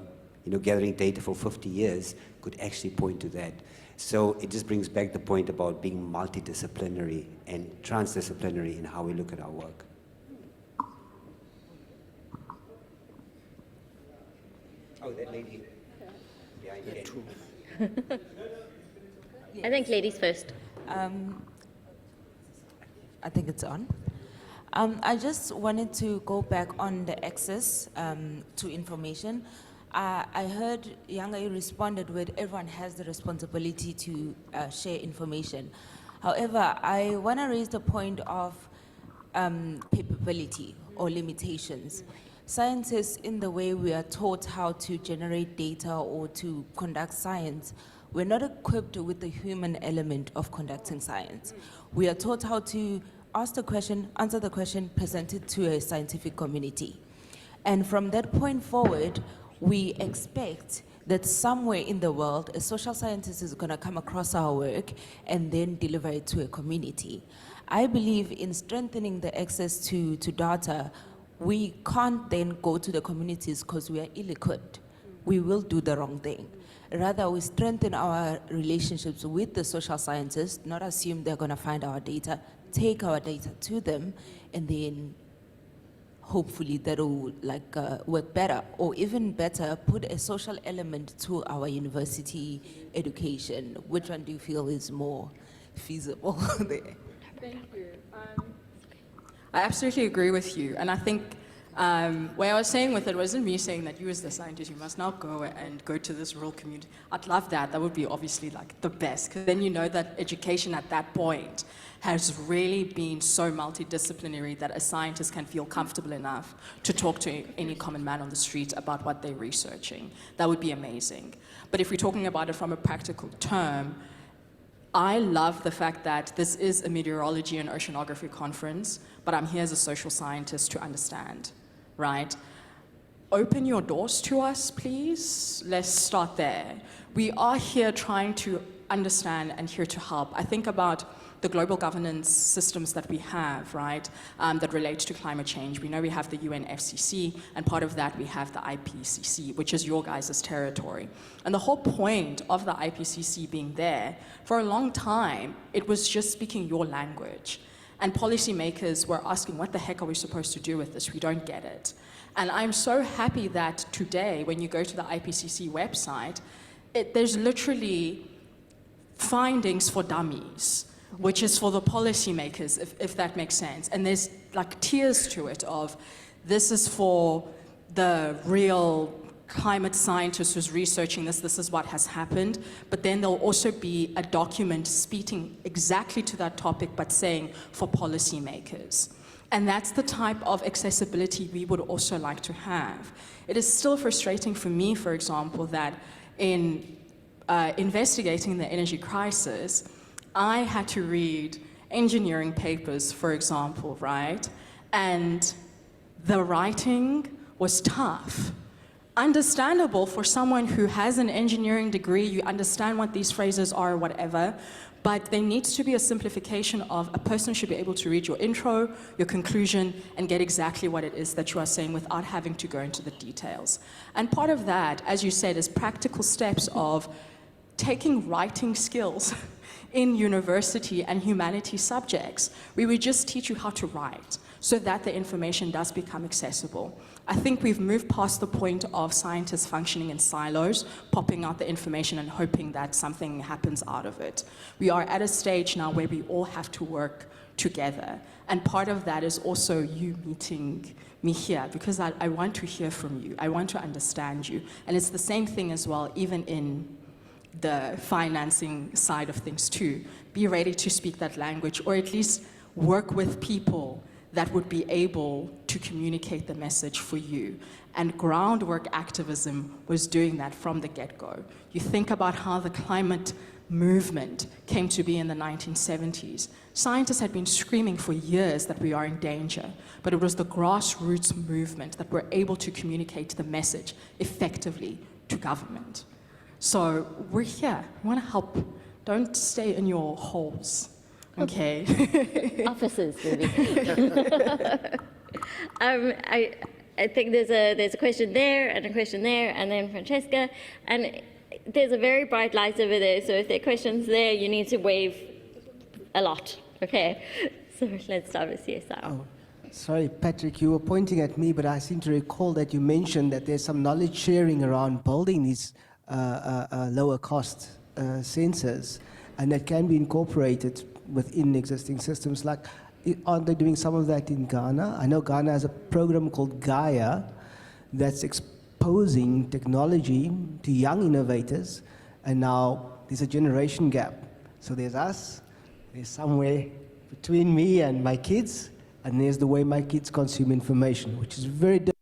[SPEAKER 11] gathering data for 50 years could actually point to that. So it just brings back the point about being multidisciplinary and transdisciplinary in how we look at our work. Oh, that lady. Yeah, I need two.
[SPEAKER 2] I think ladies first.
[SPEAKER 14] I think it's on. I just wanted to go back on the access to information. I heard Yanga responded with everyone has the responsibility to share information. However, I want to raise the point of capability or limitations. Scientists, in the way we are taught how to generate data or to conduct science, we're not equipped with the human element of conducting science. We are taught how to ask the question, answer the question, present it to a scientific community. And from that point forward, we expect that somewhere in the world, a social scientist is going to come across our work and then deliver it to a community. I believe in strengthening the access to data. We can't then go to the communities because we are ill-equipped. We will do the wrong thing. Rather, we strengthen our relationships with the social scientists, not assume they're going to find our data, take our data to them, and then hopefully that will work better, or even better, put a social element to our university education. Which one do you feel is more feasible there?
[SPEAKER 5] Thank you. I absolutely agree with you, and I think what I was saying with it wasn't me saying that you as the scientist, you must now go to this rural community. I'd love that. That would be obviously like the best, because then you know that education at that point has really been so multidisciplinary that a scientist can feel comfortable enough to talk to any common man on the street about what they're researching. That would be amazing. But if we're talking about it from a practical term, I love the fact that this is a meteorology and oceanography conference, but I'm here as a social scientist to understand, right? Open your doors to us, please. Let's start there. We are here trying to understand and here to help. I think about the global governance systems that we have, right, that relate to climate change. We know we have the UNFCCC, and part of that we have the IPCC, which is your guys' territory. And the whole point of the IPCC being there, for a long time, it was just speaking your language. And policymakers were asking, what the heck are we supposed to do with this? We don't get it. And I'm so happy that today, when you go to the IPCC website, there's literally findings for dummies, which is for the policymakers, if that makes sense. And there's like tiers to it of, this is for the real climate scientist who's researching this is what has happened. But then there'll also be a document speaking exactly to that topic, but saying for policymakers. And that's the type of accessibility we would also like to have. It is still frustrating for me, for example, that in investigating the energy crisis, I had to read engineering papers, for example, right? And the writing was tough. Understandable for someone who has an engineering degree, you understand what these phrases are, whatever, but there needs to be a simplification of a person should be able to read your intro, your conclusion, and get exactly what it is that you are saying without having to go into the details. And part of that, as you said, is practical steps of taking writing skills in university and humanities subjects. We would just teach you how to write so that the information does become accessible. I think we've moved past the point of scientists functioning in silos, popping out the information and hoping that something happens out of it. We are at a stage now where we all have to work together. And part of that is also you meeting me here, because I want to hear from you. I want to understand you. And it's the same thing as well, even in the financing side of things too. Be ready to speak that language, or at least work with people that would be able to communicate the message for you. And groundwork activism was doing that from the get-go. You think about how the climate movement came to be in the 1970s. Scientists had been screaming for years that we are in danger, but it was the grassroots movement that were able to communicate the message effectively to government. So we're here, we want to help. Don't stay in your holes, okay?
[SPEAKER 2] Offices, maybe. I think there's a question there, and a question there, and then Francesca, and there's a very bright light over there, so if there are questions there, you need to wave a lot, okay? So let's start with CSR.
[SPEAKER 4] Oh, sorry, Patrick, you were pointing at me, but I seem to recall that you mentioned that there's some knowledge sharing around building these lower cost sensors, and that can be incorporated within existing systems. Like, aren't they doing some of that in Ghana? I know Ghana has a program called Gaia that's exposing technology to young innovators, and now there's a generation gap. So there's us, there's somewhere between me and my kids, and there's the way my kids consume information, which is very different.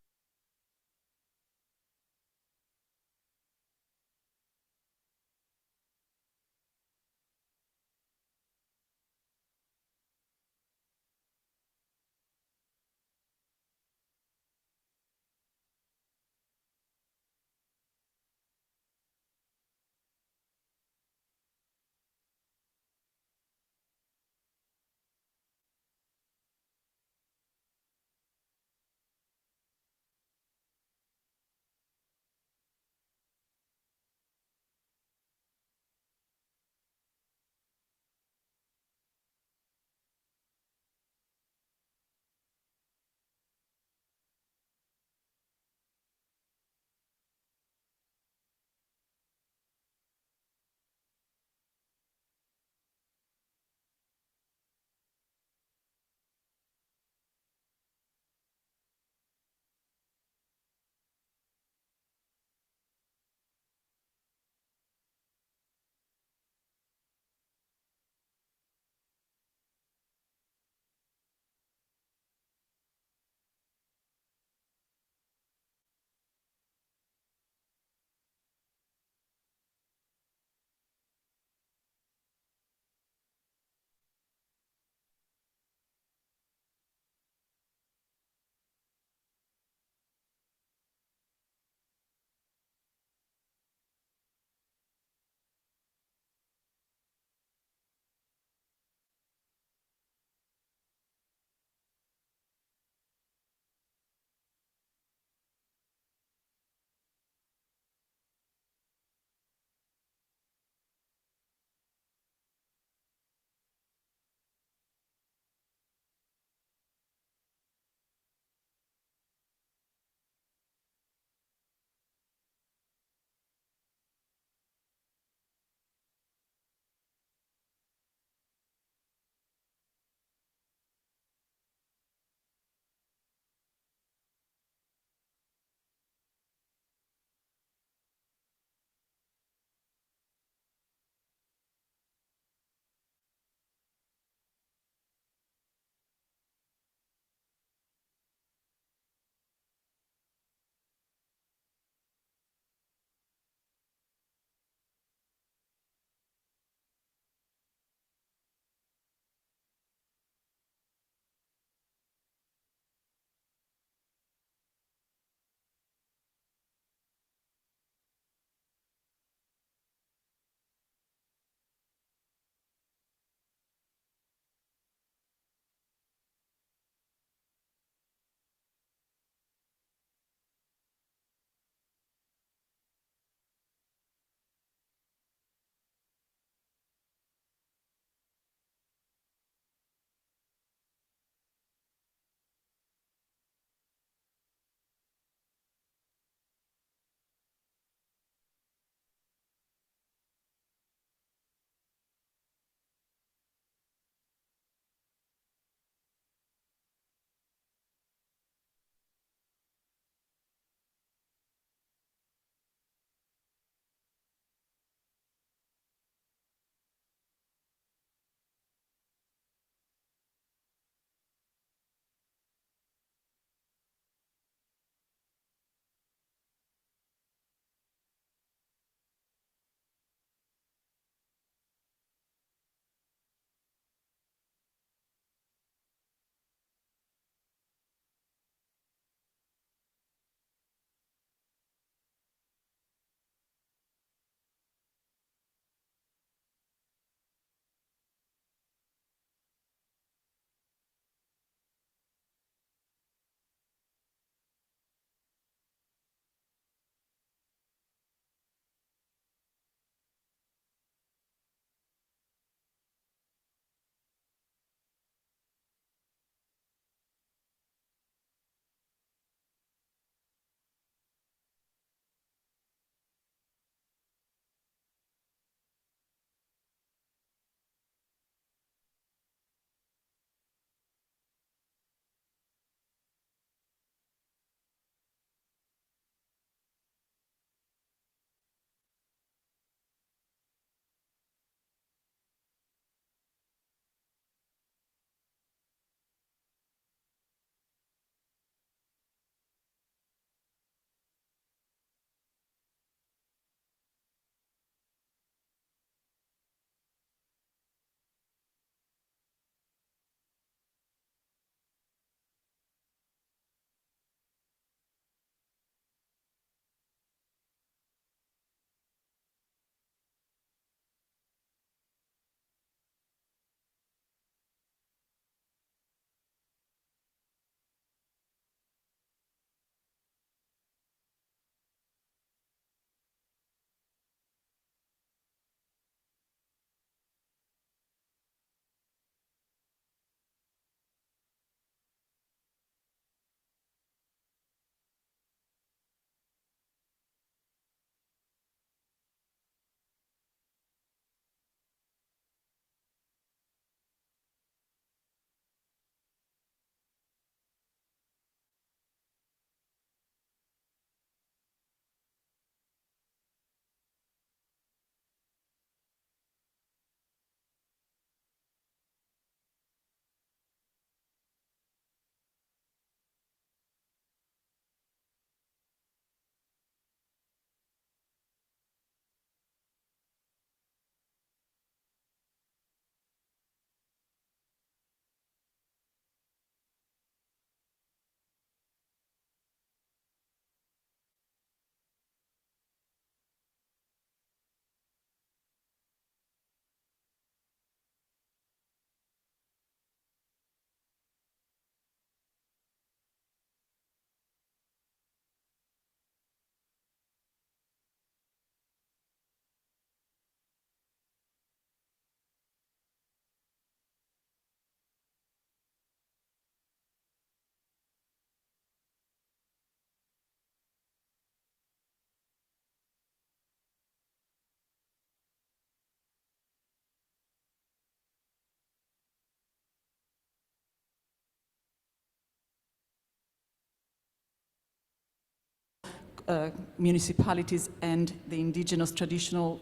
[SPEAKER 15] municipalities and the indigenous traditional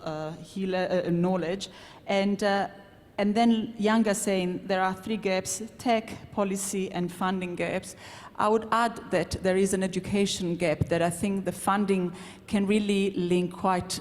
[SPEAKER 15] knowledge. And then Yanga saying there are 3 gaps: tech, policy, and funding gaps. I would add that there is an education gap that I think the funding can really link quite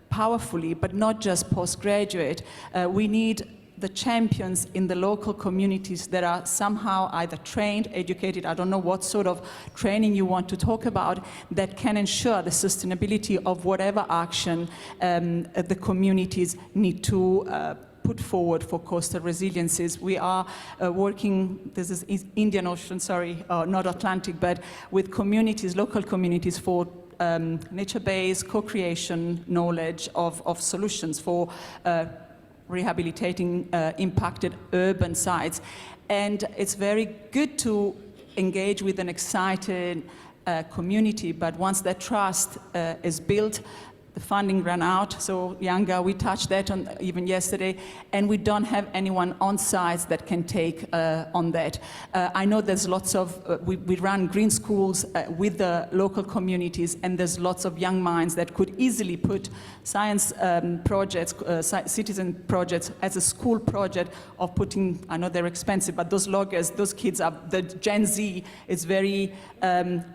[SPEAKER 15] powerfully, but not just postgraduate. We need the champions in the local communities that are somehow either trained, educated, I don't know what sort of training you want to talk about, that can ensure the sustainability of whatever action the communities need to put forward for coastal resiliencies. We are working, this is Indian Ocean, sorry, not Atlantic, but with communities, local communities for nature-based co-creation knowledge of solutions for rehabilitating impacted urban sites. And it's very good to engage with an excited community, but once that trust is built, the funding ran out. So Yanga, we touched that on even yesterday, and we don't have anyone on site that can take on that. I know there's lots of, we run green schools with the local communities, and there's lots of young minds that could easily put science projects, citizen projects as a school project of putting, I know they're expensive, but those loggers, those kids are, the Gen Z is very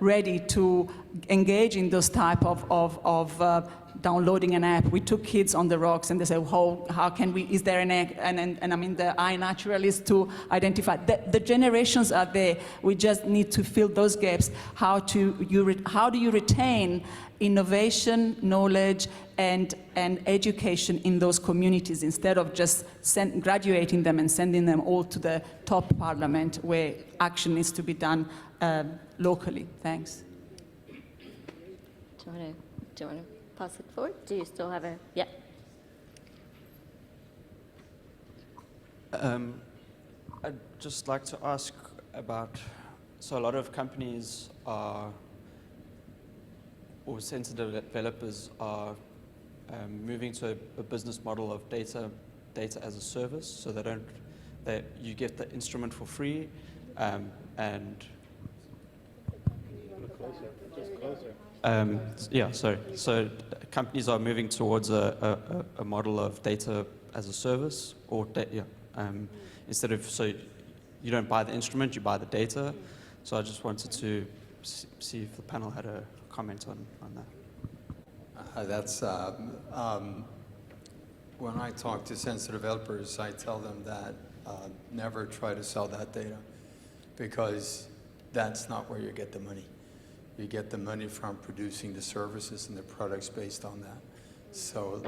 [SPEAKER 15] ready to engage in those type of downloading an app. We took kids on the rocks and they said, how can we, is there an app? And I mean, the iNaturalist to identify. The generations are there. We just need to fill those gaps. How do you retain innovation, knowledge, and education in those communities instead of just graduating them and sending them all to the top parliament where action needs to be done locally? Thanks.
[SPEAKER 2] Do you want to pass it forward? Do you still have a, yeah.
[SPEAKER 16] I'd just like to ask about, so a lot of companies are, or sensitive developers are moving to a business model of data as a service, so you get the instrument for free, and yeah, sorry. So companies are moving towards a model of data as a service, or instead of, so you don't buy the instrument, you buy the data. So I just wanted to see if the panel had a comment on that.
[SPEAKER 10] When I talk to sensitive developers, I tell them that never try to sell that data, because that's not where you get the money. You get the money from producing the services and the products based on that. So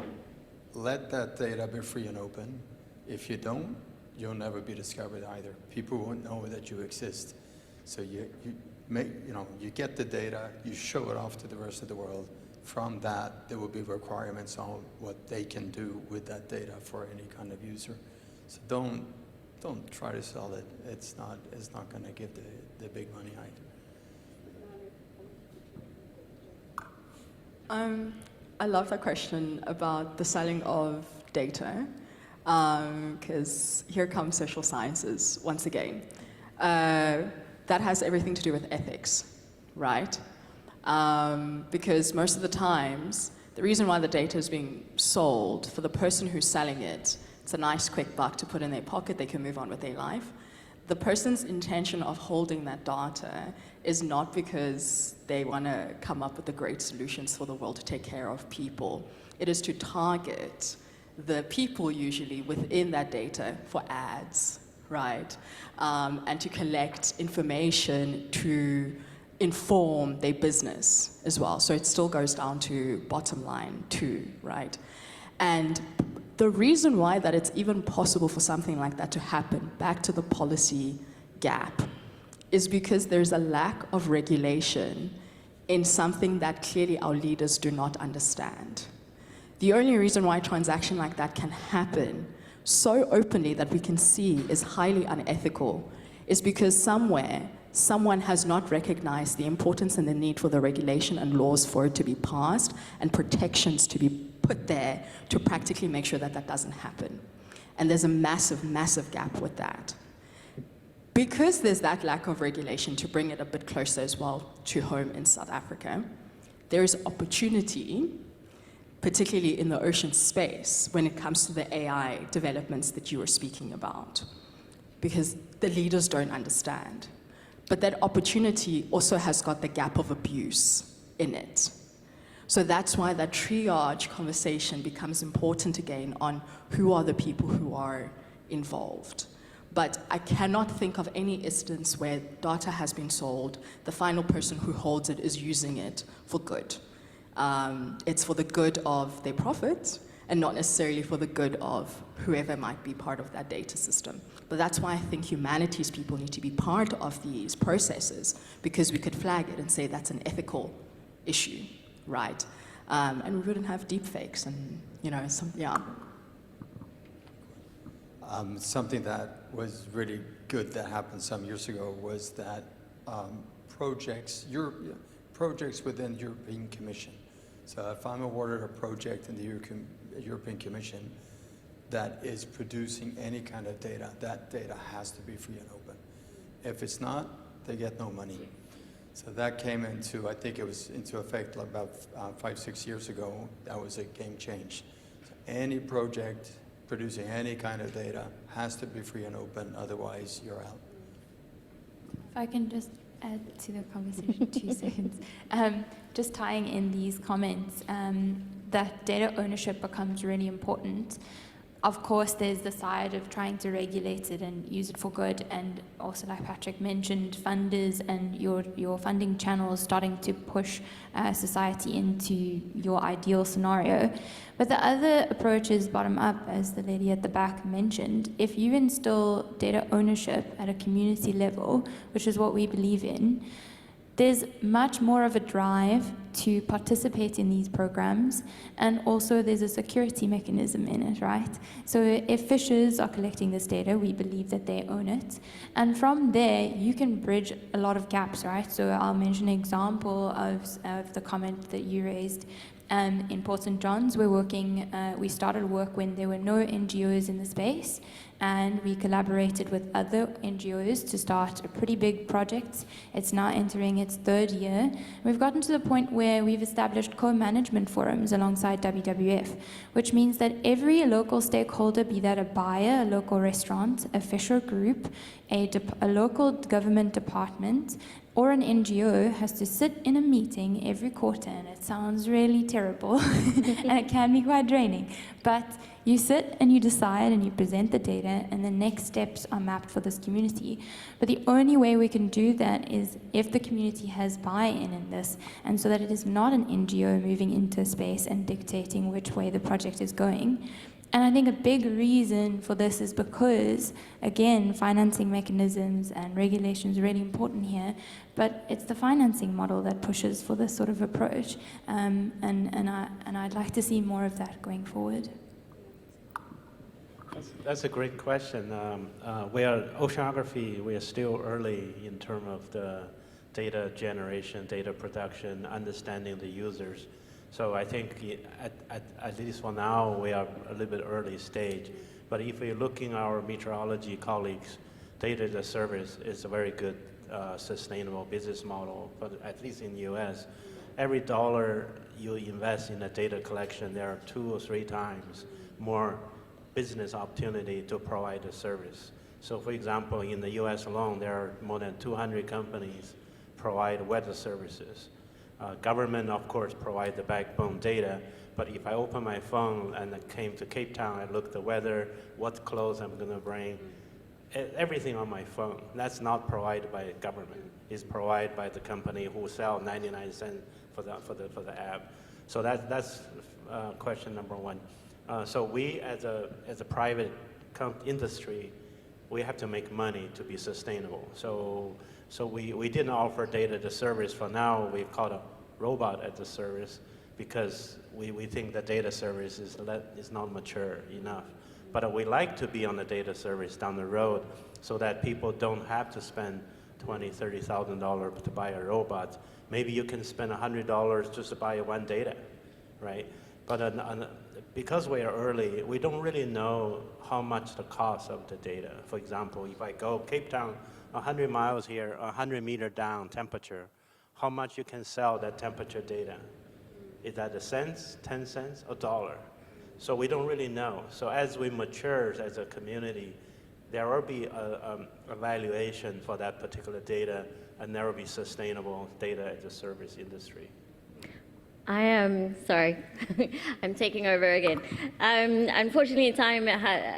[SPEAKER 10] let that data be free and open. If you don't, you'll never be discovered either. People won't know that you exist. So you get the data, you show it off to the rest of the world. From that, there will be requirements on what they can do with that data for any kind of user. So don't try to sell it. It's not going to give the big money either.
[SPEAKER 5] I love that question about the selling of data, because here comes social sciences once again. That has everything to do with ethics, right? Because most of the times, the reason why the data is being sold, for the person who's selling it, it's a nice quick buck to put in their pocket, they can move on with their life. The person's intention of holding that data is not because they want to come up with the great solutions for the world to take care of people. It is to target the people usually within that data for ads, right? And to collect information to inform their business as well. So it still goes down to bottom line too, right? And the reason why that it's even possible for something like that to happen, back to the policy gap, is because there's a lack of regulation in something that clearly our leaders do not understand. The only reason why a transaction like that can happen so openly that we can see is highly unethical is because somewhere, someone has not recognized the importance and the need for the regulation and laws for it to be passed and protections to be put there to practically make sure that that doesn't happen. And there's a massive, massive gap with that. Because there's that lack of regulation, to bring it a bit closer as well to home in South Africa, there is opportunity, particularly in the ocean space, when it comes to the AI developments that you were speaking about, because the leaders don't understand. But that opportunity also has got the gap of abuse in it. So that's why that triage conversation becomes important again on who are the people who are involved. But I cannot think of any instance where data has been sold, the final person who holds it is using it for good. It's for the good of their profit and not necessarily for the good of whoever might be part of that data system. But that's why I think humanities people need to be part of these processes, because we could flag it and say that's an ethical issue, right? And we wouldn't have deep fakes and,
[SPEAKER 10] Something that was really good that happened some years ago was that projects within the European Commission. So if I'm awarded a project in the European Commission that is producing any kind of data, that data has to be free and open. If it's not, they get no money. So that came into, I think it was into effect about 5-6 years ago. That was a game change. So any project producing any kind of data has to be free and open, otherwise you're out.
[SPEAKER 9] If I can just add to the conversation 2 seconds. Just tying in these comments, that data ownership becomes really important. Of course, there's the side of trying to regulate it and use it for good, and also, like Patrick mentioned, funders and your funding channels starting to push society into your ideal scenario. But the other approach is bottom up, as the lady at the back mentioned. If you instill data ownership at a community level, which is what we believe in, there's much more of a drive to participate in these programs, and also there's a security mechanism in it, right? So if fishers are collecting this data, we believe that they own it, and from there you can bridge a lot of gaps, right? So I'll mention an example of the comment that you raised. In Port St. John's, we started work when there were no NGOs in the space, and we collaborated with other NGOs to start a pretty big project. It's now entering its 3rd year. We've gotten to the point where we've established co-management forums alongside WWF, which means that every local stakeholder, be that a buyer, a local restaurant, a fisher group, a local government department, or an NGO, has to sit in a meeting every quarter, and it sounds really terrible, and it can be quite draining, but you sit and you decide and you present the data, and the next steps are mapped for this community. But the only way we can do that is if the community has buy-in in this, and so that it is not an NGO moving into space and dictating which way the project is going. And I think a big reason for this is because, again, financing mechanisms and regulations are really important here, but it's the financing model that pushes for this sort of approach, and I'd like to see more of that going forward.
[SPEAKER 7] That's a great question. Oceanography, we are still early in terms of the data generation, data production, understanding the users. So I think at least for now, we are a little bit early stage. But if we're looking at our meteorology colleagues, data as a service is a very good sustainable business model, but at least in the US. Every dollar you invest in a data collection, there are 2 or 3 times more business opportunity to provide a service. So for example, in the US alone, there are more than 200 companies provide weather services. Government, of course, provide the backbone data, but if I open my phone and I came to Cape Town, I look at the weather, what clothes I'm going to bring, everything on my phone. That's not provided by government. It's provided by the company who sell 99 cents for the app. So that's question number 1. So we, as a private industry, we have to make money to be sustainable. So we didn't offer data as a service for now. We've called a robot as a service because we think the data service is not mature enough. But we like to be on the data service down the road so that people don't have to spend $20,000, $30,000 to buy a robot. Maybe you can spend $100 just to buy one data, right? But because we are early, we don't really know how much the cost of the data. For example, if I go Cape Town, 100 miles here, 100 meter down temperature, how much you can sell that temperature data? Is that a cent, 10 cents, a dollar? So we don't really know. So as we mature as a community, there will be a evaluation for that particular data, and there will be sustainable data as a service industry.
[SPEAKER 2] I am sorry, I'm taking over again. Unfortunately, time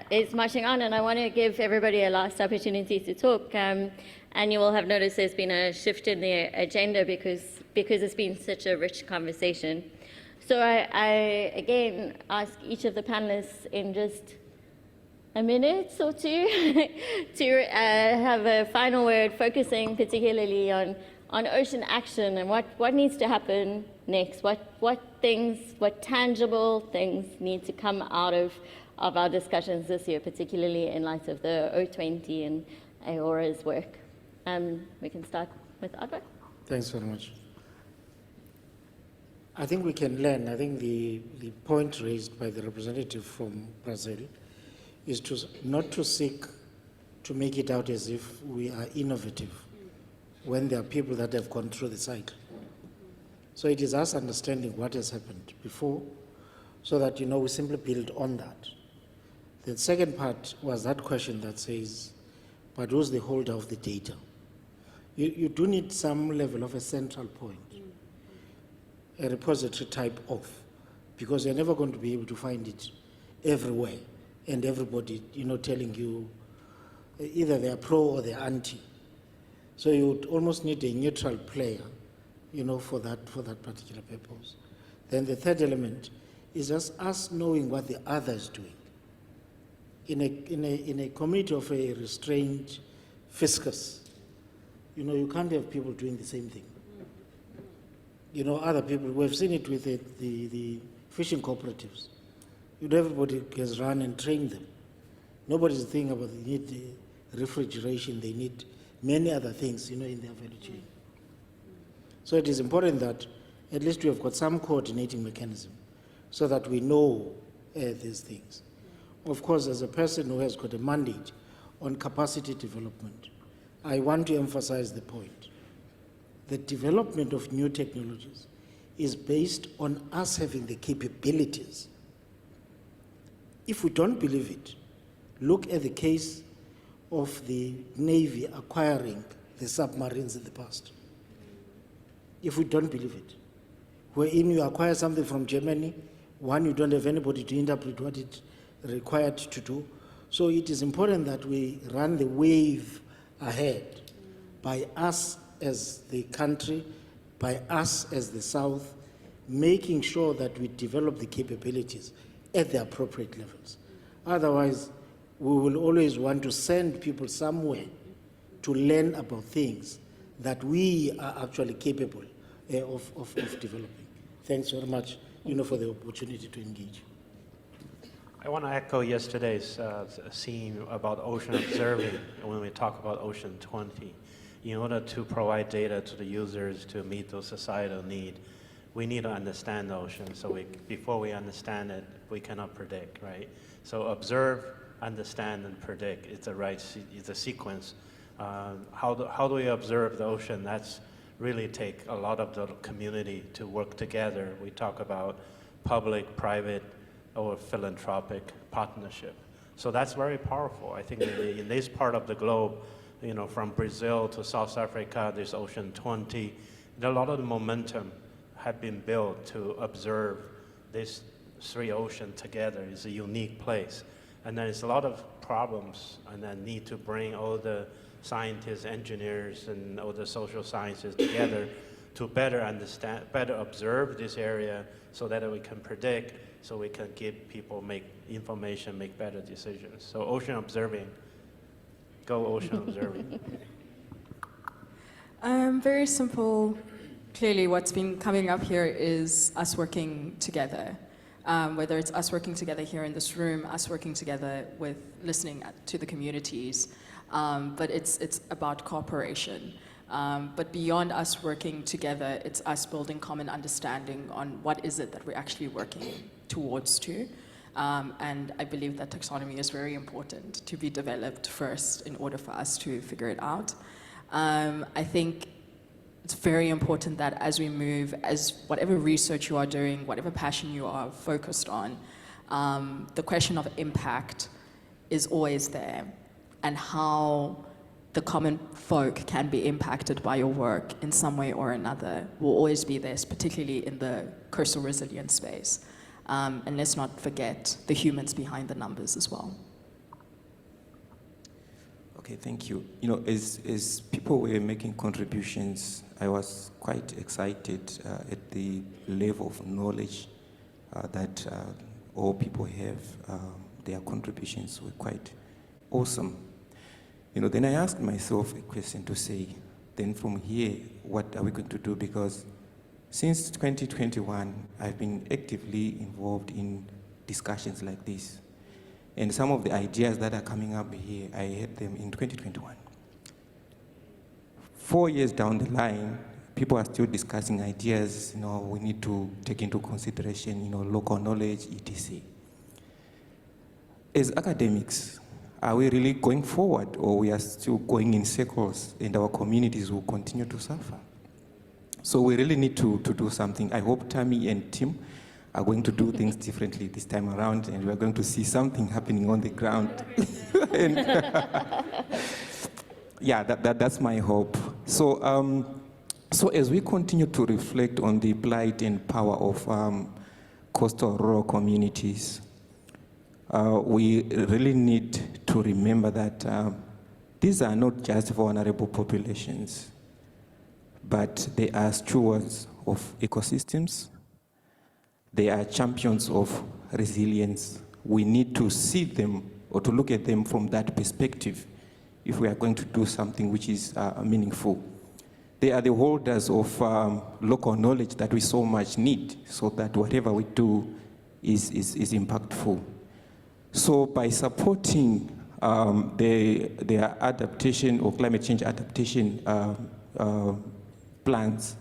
[SPEAKER 2] is marching on, and I want to give everybody a last opportunity to talk. And you will have noticed there's been a shift in the agenda because it's been such a rich conversation. So I again ask each of the panelists in just a minute or two to have a final word, focusing particularly on ocean action and what needs to happen next, what tangible things need to come out of our discussions this year, particularly in light of the O20 and AAORIA's work. We can start with Adwa.
[SPEAKER 6] Thanks very much. I think we can learn. I think the point raised by the representative from Brazil is not to seek to make it out as if we are innovative when there are people that have gone through the cycle. So it is us understanding what has happened before so that, we simply build on that. The second part was that question that says, but who's the holder of the data? You do need some level of a central point, a repository type of, because you're never going to be able to find it everywhere and everybody, telling you either they're pro or they're anti. So you would almost need a neutral player, for that particular purpose. Then the third element is just us knowing what the other is doing. In a community of a restrained fiscus, you can't have people doing the same thing. Other people, we've seen it with the fishing cooperatives. Everybody has run and trained them. Nobody's thinking about they need refrigeration, they need many other things, in their value chain. So it is important that at least we have got some coordinating mechanism so that we know these things. Of course, as a person who has got a mandate on capacity development, I want to emphasize the point. The development of new technologies is based on us having the capabilities. If we don't believe it, look at the case of the Navy acquiring the submarines in the past. If we don't believe it, wherein you acquire something from Germany, one, you don't have anybody to interpret what it's required to do. So it is important that we run the wave ahead by us as the country, by us as the South, making sure that we develop the capabilities at the appropriate levels. Otherwise, we will always want to send people somewhere to learn about things that we are actually capable of developing. Thanks very much, for the opportunity to engage.
[SPEAKER 7] I want to echo yesterday's theme about ocean observing when we talk about Ocean20. In order to provide data to the users to meet those societal needs, we need to understand the ocean. So before we understand it, we cannot predict, right? So observe, understand, and predict. It's a sequence. How do we observe the ocean? That's really take a lot of the community to work together. We talk about public, private, or philanthropic partnership. So that's very powerful. I think in this part of the globe, from Brazil to South Africa, there's Ocean20. A lot of the momentum have been built to observe these three oceans together. It's a unique place. And there's a lot of problems and then need to bring all the scientists, engineers, and all the social sciences together to better understand, better observe this area so that we can predict, so we can give people make information, make better decisions. So ocean observing, go ocean observing.
[SPEAKER 5] Very simple. Clearly what's been coming up here is us working together. Whether it's us working together here in this room, us working together with listening to the communities, but it's about cooperation. But beyond us working together, it's us building common understanding on what is it that we're actually working towards to. And I believe that taxonomy is very important to be developed first in order for us to figure it out. I think it's very important that as we move, as whatever research you are doing, whatever passion you are focused on, the question of impact is always there, and how the common folk can be impacted by your work in some way or another will always be there, particularly in the coastal resilience space. And let's not forget the humans behind the numbers as well.
[SPEAKER 8] Okay, thank you. You know, as people were making contributions, I was quite excited at the level of knowledge that all people have. Their contributions were quite awesome. You know, then I asked myself a question to say, then from here, what are we going to do? Because since 2021, I've been actively involved in discussions like this. And some of the ideas that are coming up here, I had them in 2021. 4 years down the line, people are still discussing ideas, you know, we need to take into consideration, you know, local knowledge, etc. As academics, are we really going forward, or we are still going in circles and our communities will continue to suffer? So we really need to do something. I hope Tammy and Tim are going to do things differently this time around, and we're going to see something happening on the ground. And yeah, that's my hope. So, so as we continue to reflect on the plight and power of coastal rural communities, we really need to remember that these are not just vulnerable populations, but they are stewards of ecosystems. They are champions of resilience. We need to see them or to look at them from that perspective if we are going to do something which is meaningful. They are the holders of local knowledge that we so much need, so that whatever we do is impactful. So by supporting their adaptation or climate change adaptation plans,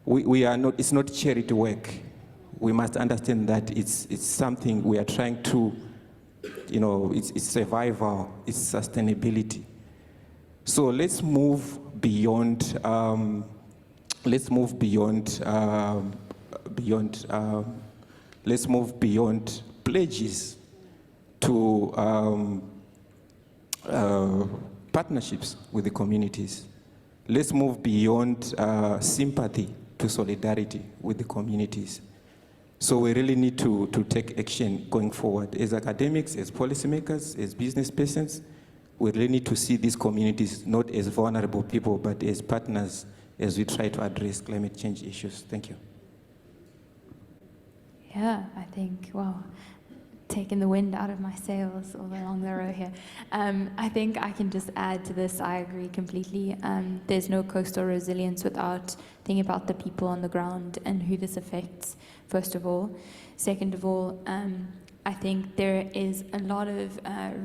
[SPEAKER 8] we are not, it's not charity work. We must understand that it's something we are trying to, you know, it's survival, it's sustainability. So let's move beyond, let's move beyond pledges to partnerships with the communities. Let's move beyond sympathy to solidarity with the communities. So we really need to take action going forward. As academics, as policymakers, as business persons, we really need to see these communities not as vulnerable people, but as partners as we try to address climate change issues. Thank you.
[SPEAKER 9] Yeah, I think, well, taking the wind out of my sails all along the row here. I think I can just add to this, I agree completely. There's no coastal resilience without thinking about the people on the ground and who this affects, first of all. Second of all, I think there is a lot of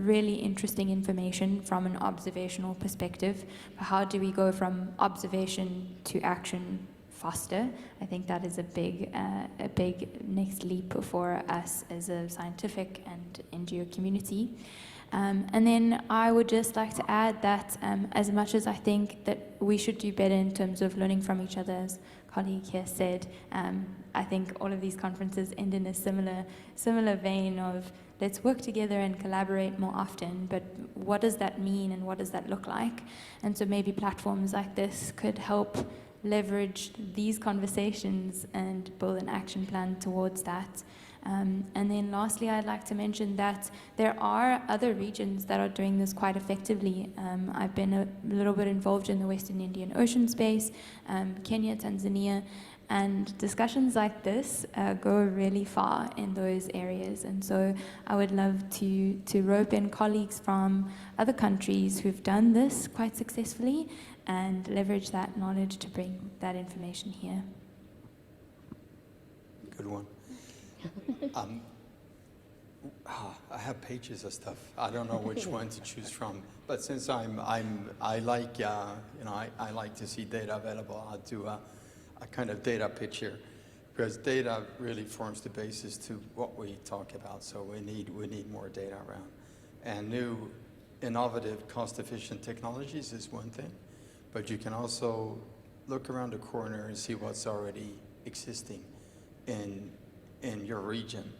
[SPEAKER 9] really interesting information from an observational perspective. How do we go from observation to action faster? I think that is a big next leap for us as a scientific and NGO community. And then I would just like to add that as much as I think that we should do better in terms of learning from each other, as colleague here said, I think all of these conferences end in a similar vein of let's work together and collaborate more often, but what does that mean and what does that look like? And so maybe platforms like this could help leverage these conversations and build an action plan towards that. And then lastly, I'd like to mention that there are other regions that are doing this quite effectively. I've been a little bit involved in the Western Indian Ocean space, Kenya, Tanzania, and discussions like this go really far in those areas. And so I would love to rope in colleagues from other countries who've done this quite successfully and leverage that knowledge to bring that information here.
[SPEAKER 10] Good one. I have pages of stuff. I don't know which one to choose from. But since I like I like to see data available, I'll do a kind of data pitch here, because data really forms the basis to what we talk about. So we need more data around, and new, innovative, cost-efficient technologies is one thing, but you can also look around the corner and see what's already existing in your region.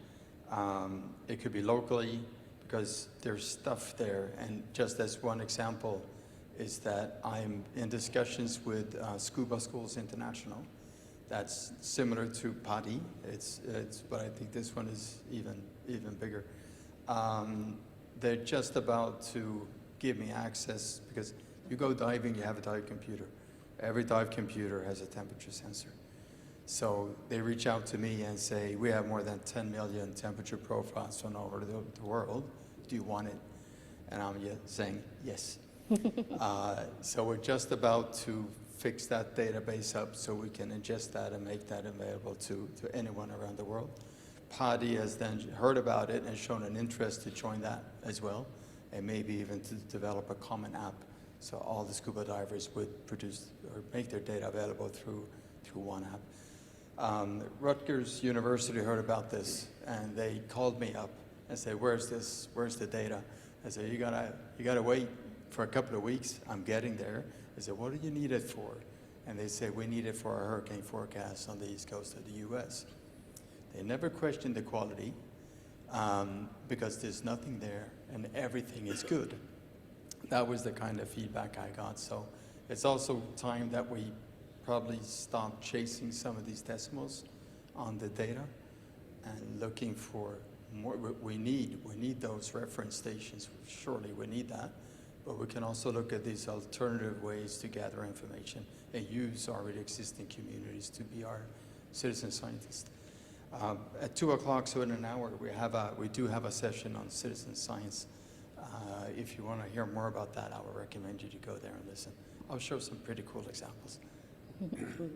[SPEAKER 10] It could be locally, because there's stuff there. And just as one example is that I'm in discussions with Scuba Schools International. That's similar to PADI. But I think this one is even bigger. They're just about to give me access, because you go diving, you have a dive computer. Every dive computer has a temperature sensor. So they reach out to me and say, we have more than 10 million temperature profiles all over the world. Do you want it? And I'm saying yes. So we're just about to fix that database up so we can ingest that and make that available to anyone around the world. PADI has then heard about it and shown an interest to join that as well, and maybe even to develop a common app so all the scuba divers would produce or make their data available through one app. Rutgers University heard about this, and they called me up and said, "Where's this? Where's the data?" I said, "You gotta wait for a couple of weeks. I'm getting there." I said, "What do you need it for?" And they said, "We need it for our hurricane forecast on the east coast of the U.S." They never questioned the quality because there's nothing there and everything is good. That was the kind of feedback I got. So it's also time that we probably stop chasing some of these decimals on the data and looking for more. We need those reference stations. Surely we need that. But we can also look at these alternative ways to gather information and use already existing communities to be our citizen scientists. At 2 o'clock, so in an hour, we do have a session on citizen science. If you want to hear more about that, I would recommend you to go there and listen. I'll show some pretty cool examples.
[SPEAKER 11] All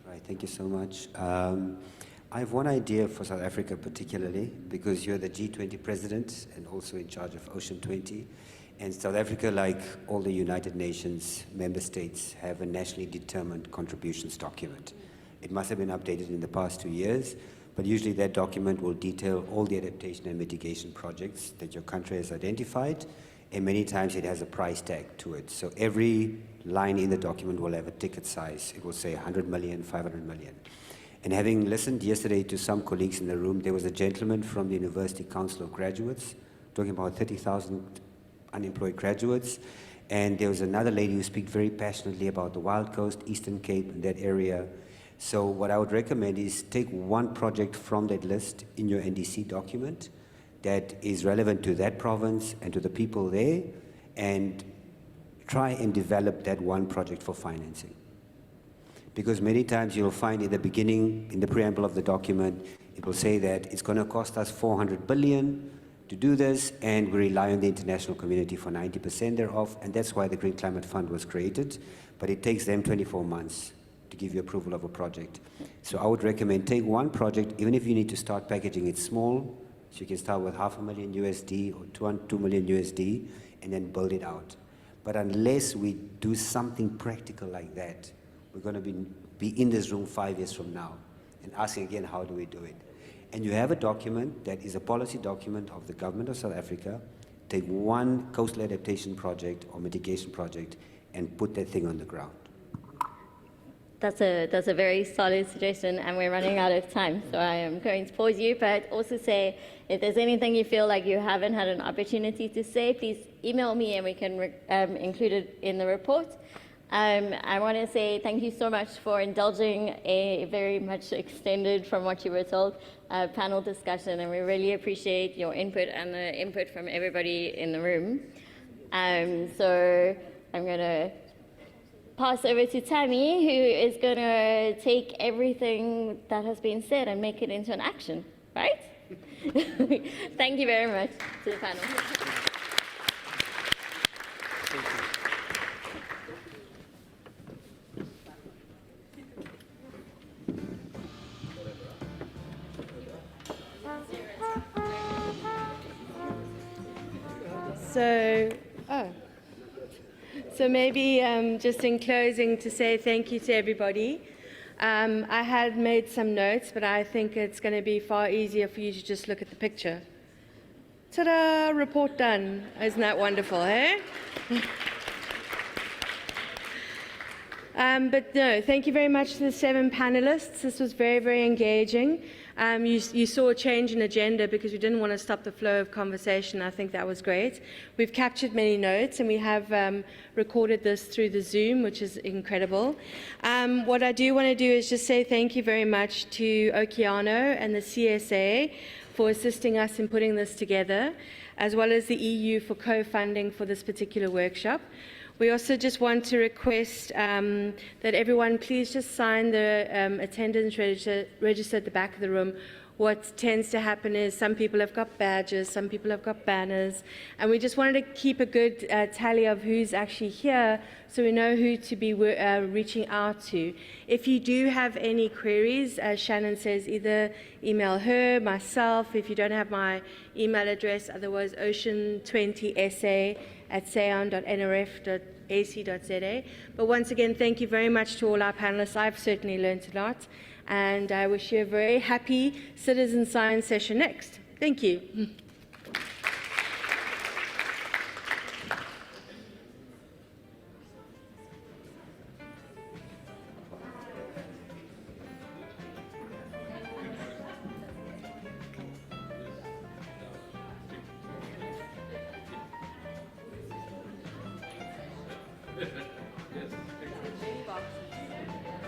[SPEAKER 11] right, thank you so much. I have one idea for South Africa particularly, because you're the G20 president and also in charge of Ocean20. And South Africa, like all the United Nations member states, have a nationally determined contributions document. It must have been updated in the past 2 years, but usually that document will detail all the adaptation and mitigation projects that your country has identified, and many times it has a price tag to it. So every line in the document will have a ticket size. It will say 100 million, 500 million. And having listened yesterday to some colleagues in the room, there was a gentleman from the University Council of Graduates talking about 30,000 unemployed graduates. And there was another lady who spoke very passionately about the Wild Coast, Eastern Cape, and that area. So what I would recommend is take one project from that list in your NDC document that is relevant to that province and to the people there, and try and develop that one project for financing. Because many times you'll find in the beginning, in the preamble of the document, it will say that it's going to cost us 400 billion to do this, and we rely on the international community for 90% thereof, and that's why the Green Climate Fund was created, but it takes them 24 months to give you approval of a project. So I would recommend take one project, even if you need to start packaging it small, so you can start with $500,000 USD or $2 million USD, and then build it out. But unless we do something practical like that, we're going to be in this room 5 years from now and asking again, how do we do it? And you have a document that is a policy document of the government of South Africa. Take one coastal adaptation project or mitigation project and put that thing on the ground.
[SPEAKER 2] That's a very solid suggestion, and we're running out of time, so I am going to pause you, but also say if there's anything you feel like you haven't had an opportunity to say, please email me and we can include it in the report. I want to say thank you so much for indulging a very much extended from what you were told panel discussion, and we really appreciate your input and the input from everybody in the room. So I'm going to pass over to Tammy, who is going to take everything that has been said and make it into an action, right? Thank you very much to the panel.
[SPEAKER 1] So maybe just in closing to say thank you to everybody. I had made some notes, but I think it's going to be far easier for you to just look at the picture. Ta-da! Report done. Isn't that wonderful, eh? But no, thank you very much to the 7 panelists. This was very, very engaging. You saw a change in agenda because we didn't want to stop the flow of conversation. I think that was great. We've captured many notes and we have recorded this through the Zoom, which is incredible. What I do want to do is just say thank you very much to Oceano and the CSA for assisting us in putting this together, as well as the EU for co-funding for this particular workshop. We also just want to request that everyone please just sign the attendance register at the back of the room. What tends to happen is some people have got badges, some people have got banners, and we just wanted to keep a good tally of who's actually here so we know who to be reaching out to. If you do have any queries, as Shannon says, either email her, myself, if you don't have my email address, otherwise ocean20sa@saon.nrf.ac.za. But once again, thank you very much to all our panelists. I've certainly learned a lot. And I wish you a very happy citizen science session next. Thank you.